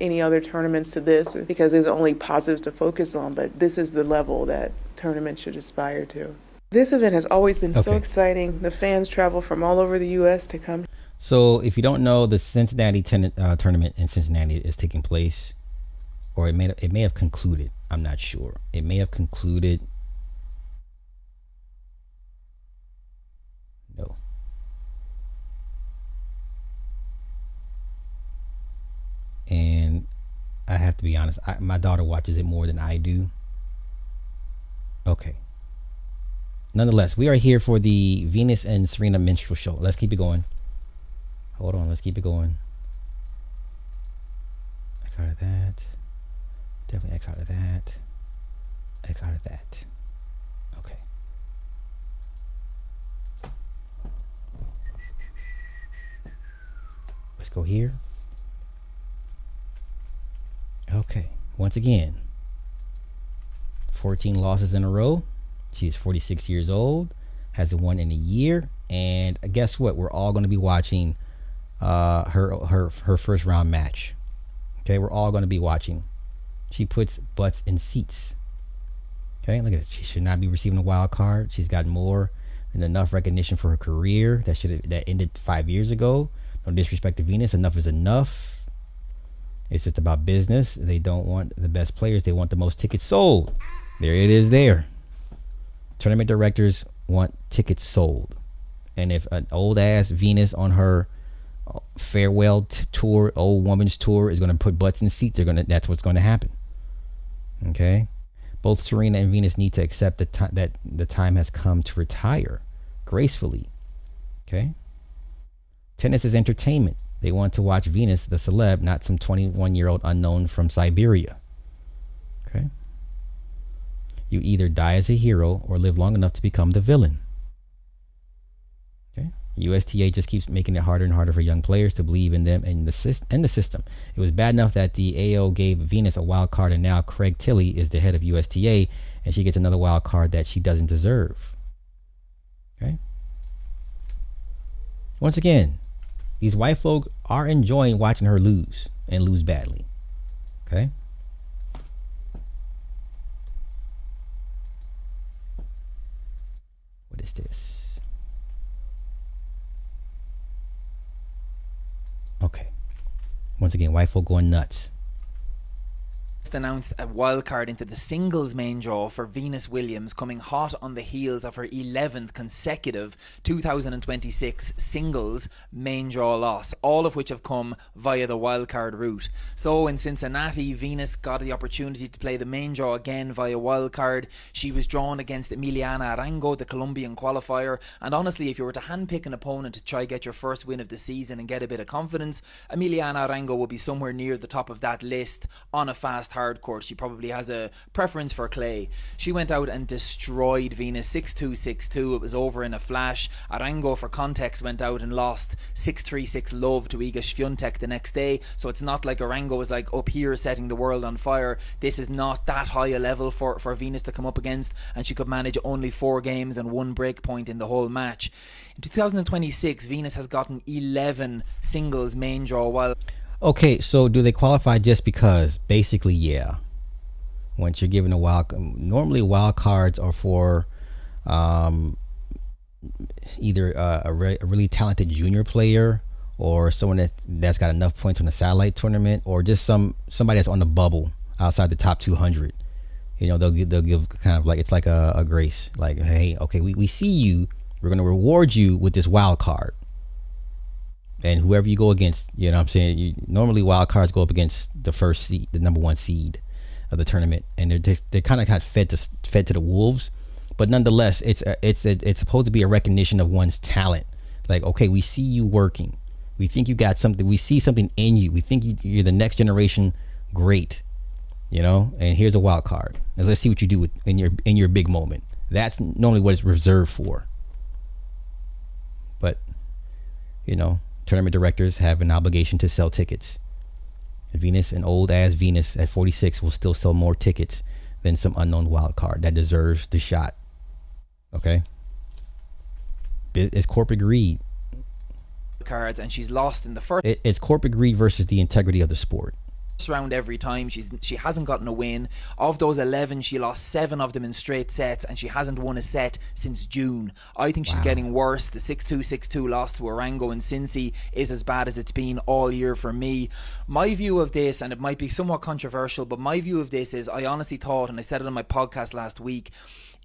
any other tournaments to this because there's only positives to focus on, but this is the level that tournaments should aspire to. This event has always been so exciting. The fans travel from all over the U.S. to come. So if you don't know, the Cincinnati tournament in Cincinnati is taking place, or it may have concluded. I'm not sure. It may have concluded. No. And I have to be honest, my daughter watches it more than I do. Okay. Nonetheless, we are here for the Venus and Serena Minstrel show. Let's keep it going. Hold on, let's keep it going. X out of that. Definitely X out of that. X out of that. Okay. Let's go here. Okay. Once again, 14 losses in a row. She is 46 years old, hasn't won in a year, and guess what? We're all going to be watching her first round match. Okay, we're all going to be watching She puts butts in seats. Okay, look at this. She should not be receiving a wild card. She's got more than enough recognition for her career that ended 5 years ago. No disrespect to Venus. Enough is enough. It's just about business. They don't want the best players. They want the most tickets sold. There it is there. Tournament directors want tickets sold. And if an old ass Venus on her farewell tour, old woman's tour, is going to put butts in seats, that's what's going to happen. Okay? Both Serena and Venus need to accept that the time has come to retire gracefully. Okay? Tennis is entertainment. They want to watch Venus, the celeb, not some 21-year-old unknown from Siberia. Okay? You either die as a hero or live long enough to become the villain. Okay? USTA just keeps making it harder and harder for young players to believe in them and the system. It was bad enough that the AO gave Venus a wild card, and now Craig Tilley is the head of USTA, and she gets another wild card that she doesn't deserve. Okay? Once again, these white folk are enjoying watching her lose and lose badly. Okay? What is this? Okay. Once again, white folk going nuts. Announced a wildcard into the singles main draw for Venus Williams, coming hot on the heels of her 11th consecutive 2026 singles main draw loss, all of which have come via the wildcard route. So in Cincinnati, Venus got the opportunity to play the main draw again via wildcard. She was drawn against Emiliana Arango, the Colombian qualifier, and honestly, if you were to handpick an opponent to try get your first win of the season and get a bit of confidence, Emiliana Arango will be somewhere near the top of that list on a fast hard court. She probably has a preference for clay. She went out and destroyed Venus 6-2, 6-2. It was over in a flash. Arango, for context, went out and lost 6-3, 6-love to Iga Swiatek the next day. So it's not like Arango was like up here setting the world on fire. This is not that high a level for Venus to come up against, and she could manage only 4 games and 1 break point in the whole match. In 2026, Venus has gotten 11 singles main draw while... Okay, so do they qualify just because? Basically, yeah. Once you're given a normally wild cards are for either a really talented junior player or someone that's got enough points on a satellite tournament, or just somebody that's on the bubble outside the top 200. You know, they'll give kind of like, it's like a grace, like, hey, okay, we see you, we're going to reward you with this wild card. And whoever you go against, you know what I'm saying? Normally wild cards go up against the first seed, the number 1 seed of the tournament, and they're kind of fed to the wolves. But nonetheless, it's supposed to be a recognition of one's talent. Like, okay, we see you working. We think you got something. We see something in you. We think you're the next generation great. You know, and here's a wild card. And let's see what you do in your big moment. That's normally what it's reserved for. But, you know, tournament directors have an obligation to sell tickets. Venus, an old ass Venus at 46, will still sell more tickets than some unknown wild card that deserves the shot. Okay? It's corporate greed. Cards, and she's lost in the first. It's corporate greed versus the integrity of the sport. Round every time. She hasn't gotten a win. Of those 11, she lost 7 of them in straight sets, and she hasn't won a set since June. I think she's getting worse. The 6-2, 6-2 loss to Arango and Cincy is as bad as it's been all year for me. My view of this, and it might be somewhat controversial, but my view of this is, I honestly thought, and I said it on my podcast last week,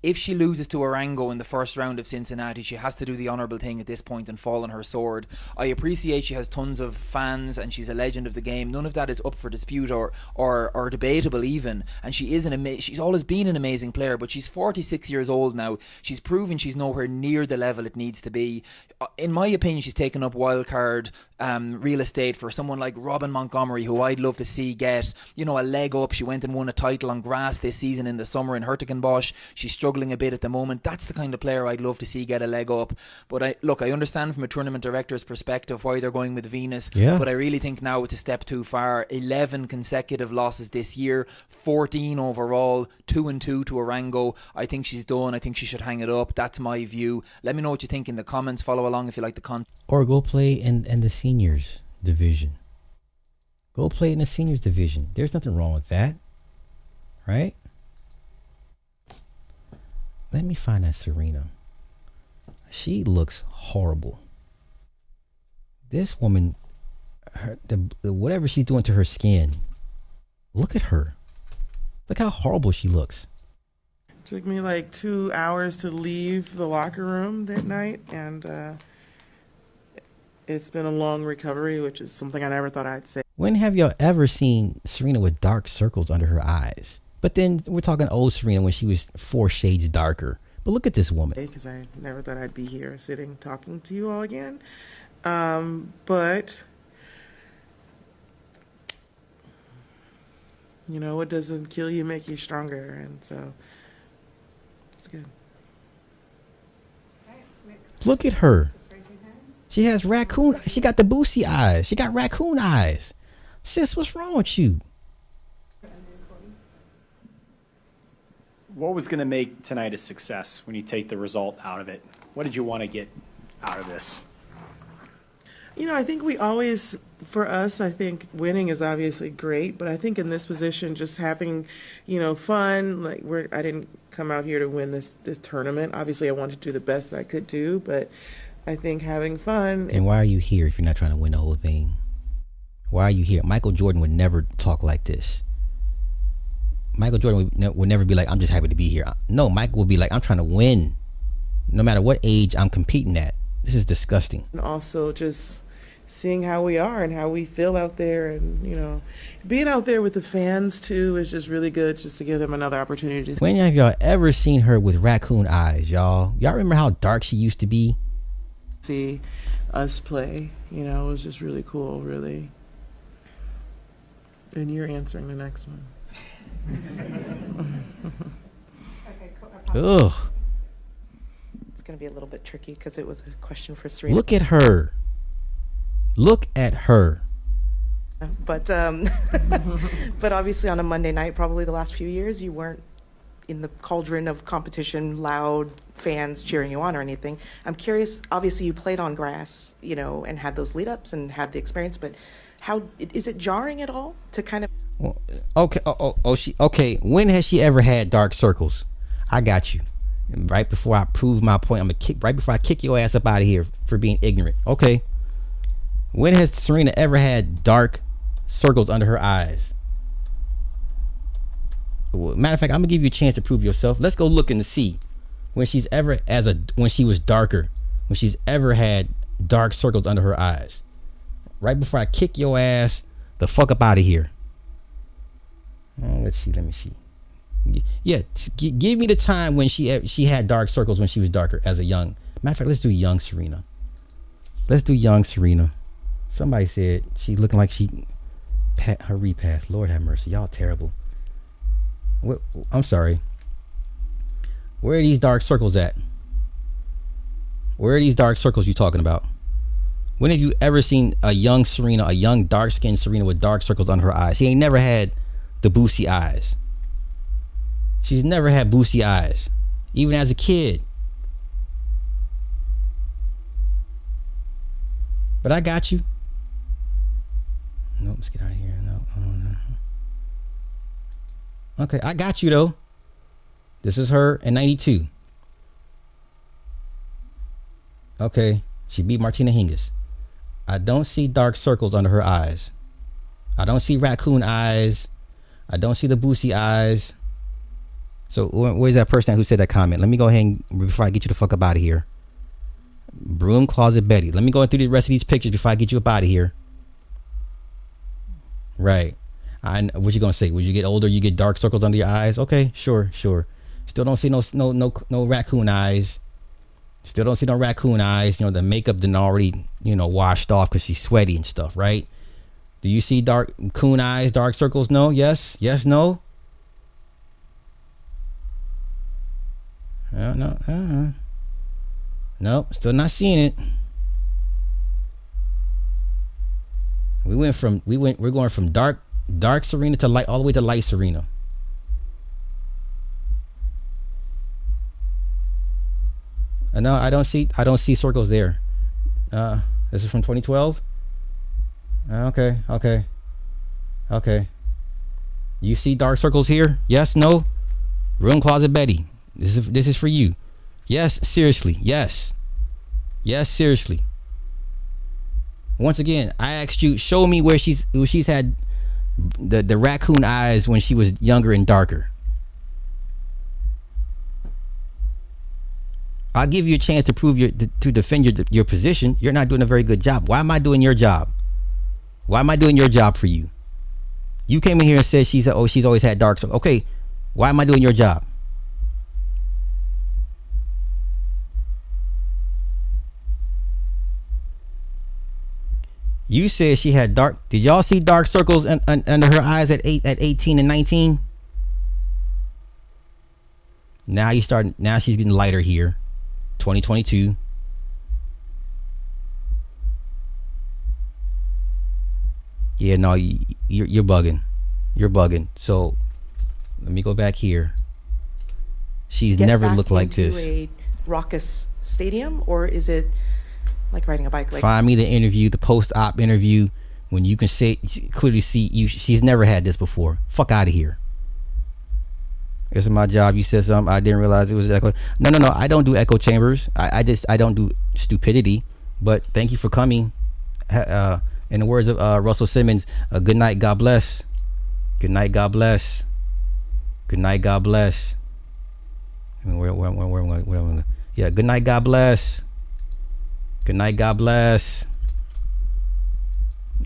if she loses to Arango in the first round of Cincinnati, she has to do the honourable thing at this point and fall on her sword. I appreciate she has tons of fans and she's a legend of the game. None of that is up for dispute or debatable even. And she is she's always been an amazing player, but she's 46 years old now. She's proven she's nowhere near the level it needs to be. In my opinion, she's taken up wildcard real estate for someone like Robin Montgomery, who I'd love to see get, you know, a leg up. She went and won a title on grass this season in the summer in Hertogenbosch. She's struggling a bit at the moment. That's the kind of player I'd love to see get a leg up. But I understand from a tournament director's perspective why they're going with Venus, but I really think now it's a step too far. 11 consecutive losses this year, 14 overall, 2-2 to Arango. I think she's done. I think she should hang it up. That's my view. Let me know what you think in the comments. Follow along if you like the content. Or go play in the seniors division. Go play in the seniors division. There's nothing wrong with that. right? Let me find that Serena. She looks horrible. This woman, whatever she's doing to her skin, look at her. Look how horrible she looks. Took me like 2 hours to leave the locker room that night, and it's been a long recovery, which is something I never thought I'd say. When have y'all ever seen Serena with dark circles under her eyes? But then we're talking old Serena when she was 4 shades darker. But look at this woman. Because I never thought I'd be here sitting talking to you all again. But, you know, what doesn't kill you make you stronger. And so it's good. Look at her. She has raccoon. She got the Boosie eyes. She got raccoon eyes. Sis, what's wrong with you? What was going to make tonight a success when you take the result out of it? What did you want to get out of this? You know, I think we always, for us, I think winning is obviously great, but I think in this position, just having, you know, fun, like I didn't come out here to win this tournament. Obviously, I wanted to do the best that I could do, but I think having fun. And why are you here if you're not trying to win the whole thing? Why are you here? Michael Jordan would never talk like this. Michael Jordan would never be like, I'm just happy to be here. No, Michael would be like, I'm trying to win. No matter what age I'm competing at. This is disgusting. And also just seeing how we are and how we feel out there, and, you know, being out there with the fans too is just really good, just to give them another opportunity. When have y'all ever seen her with raccoon eyes, y'all? Y'all remember how dark she used to be? See us play, you know, it was just really cool, really. And you're answering the next one. Ugh. It's going to be a little bit tricky because it was a question for Serena. Look at her. Look at her. But but obviously on a Monday night, probably the last few years, you weren't in the cauldron of competition, loud fans cheering you on or anything. I'm curious, obviously you played on grass, you know, and had those lead ups and had the experience, but how is it jarring at all to kind of... Well, okay. Okay. When has she ever had dark circles? I got you. And right before I prove my point, I'm gonna kick. Right before I kick your ass up out of here for being ignorant. Okay. When has Serena ever had dark circles under her eyes? Well, matter of fact, I'm gonna give you a chance to prove yourself. Let's go look and see when she's ever when she was darker, when she's ever had dark circles under her eyes. Right before I kick your ass the fuck up out of here. Let's see. Let me see. Yeah, give me the time when she had dark circles when she was darker as a young. Matter of fact, let's do young Serena. Let's do young Serena. Somebody said she looking like her repass. Lord have mercy, y'all terrible. What? I'm sorry. Where are these dark circles at? Where are these dark circles you talking about? When have you ever seen a young Serena, a young dark-skinned Serena with dark circles under her eyes? She ain't never had the Boosie eyes. She's never had Boosie eyes, even as a kid. But I got you. Nope, let's get out of here. No. Okay, I got you though. This is her in 92. Okay, she beat Martina Hingis. I don't see dark circles under her eyes. I don't see raccoon eyes. I don't see the Boosie eyes. So where's that person who said that comment? Let me go ahead and, before I get you the fuck up out of here. Broom Closet Betty. Let me go through the rest of these pictures before I get you up out of here. Right. What you gonna say? When you get older, you get dark circles under your eyes? Okay, sure. Still don't see no raccoon eyes. Still don't see no raccoon eyes. You know, the makeup didn't already, washed off because she's sweaty and stuff, right? Do you see dark coon eyes, dark circles? No? Yes? Yes? No? No. Nope, still not seeing it. We're going from dark Serena to light, all the way to light Serena. No, I don't see circles there. This is from 2012. Okay. You see dark circles here? Yes, no? Room closet Betty. This is for you. Yes, seriously. Yes. Yes, seriously. Once again, I asked you, show me where she's had the raccoon eyes when she was younger and darker. I'll give you a chance to prove to defend your position. You're not doing a very good job. Why am I doing your job? Why am I doing your job for you? You came in here and said she's always had dark circles. Okay, why am I doing your job? You said she had dark. Did y'all see dark circles under her eyes at 18 and 19? Now she's getting lighter here. 2022. Yeah, no, you're bugging. You're bugging. So let me go back here. She's never looked like this. A raucous stadium, or is it like riding a bike? Like, find me the interview, the post-op interview, when you can clearly see you. She's never had this before. Fuck out of here. This is my job. You said something. I didn't realize it was echo. No. I don't do echo chambers. I don't do stupidity. But thank you for coming. In the words of Russell Simmons, good night, God bless. Good night, God bless. Good night, God bless. I mean, where yeah, good night, God bless. Good night, God bless.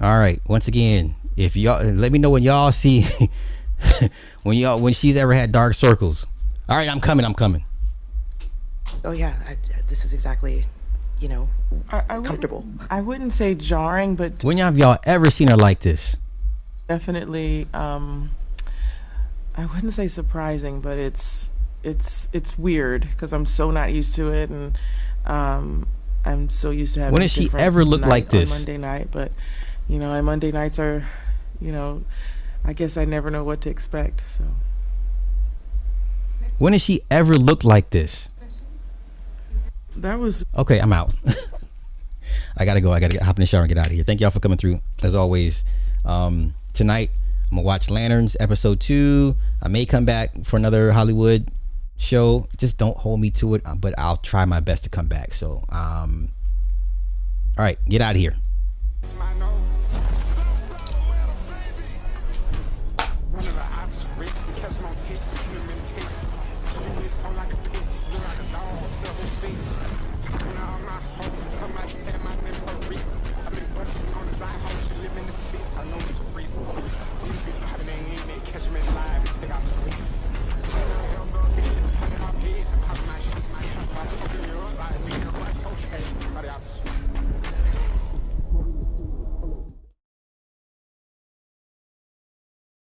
All right. Once again, if y'all let me know when y'all see when she's ever had dark circles. All right, I'm coming. oh yeah, this is exactly, comfortable. I wouldn't say jarring, but when have y'all ever seen her like this? Definitely, I wouldn't say surprising, but it's weird because I'm so not used to it, and I'm so used to having. When has she ever looked like this? On Monday night, but and Monday nights are, I guess I never know what to expect. So. When has she ever looked like this? That was okay. I'm out. I gotta go. I gotta hop in the shower and get out of here. Thank y'all for coming through. As always, tonight I'm gonna watch Lanterns episode 2. I may come back for another Hollywood show. Just don't hold me to it, but I'll try my best to come back. So, all right, get out of here.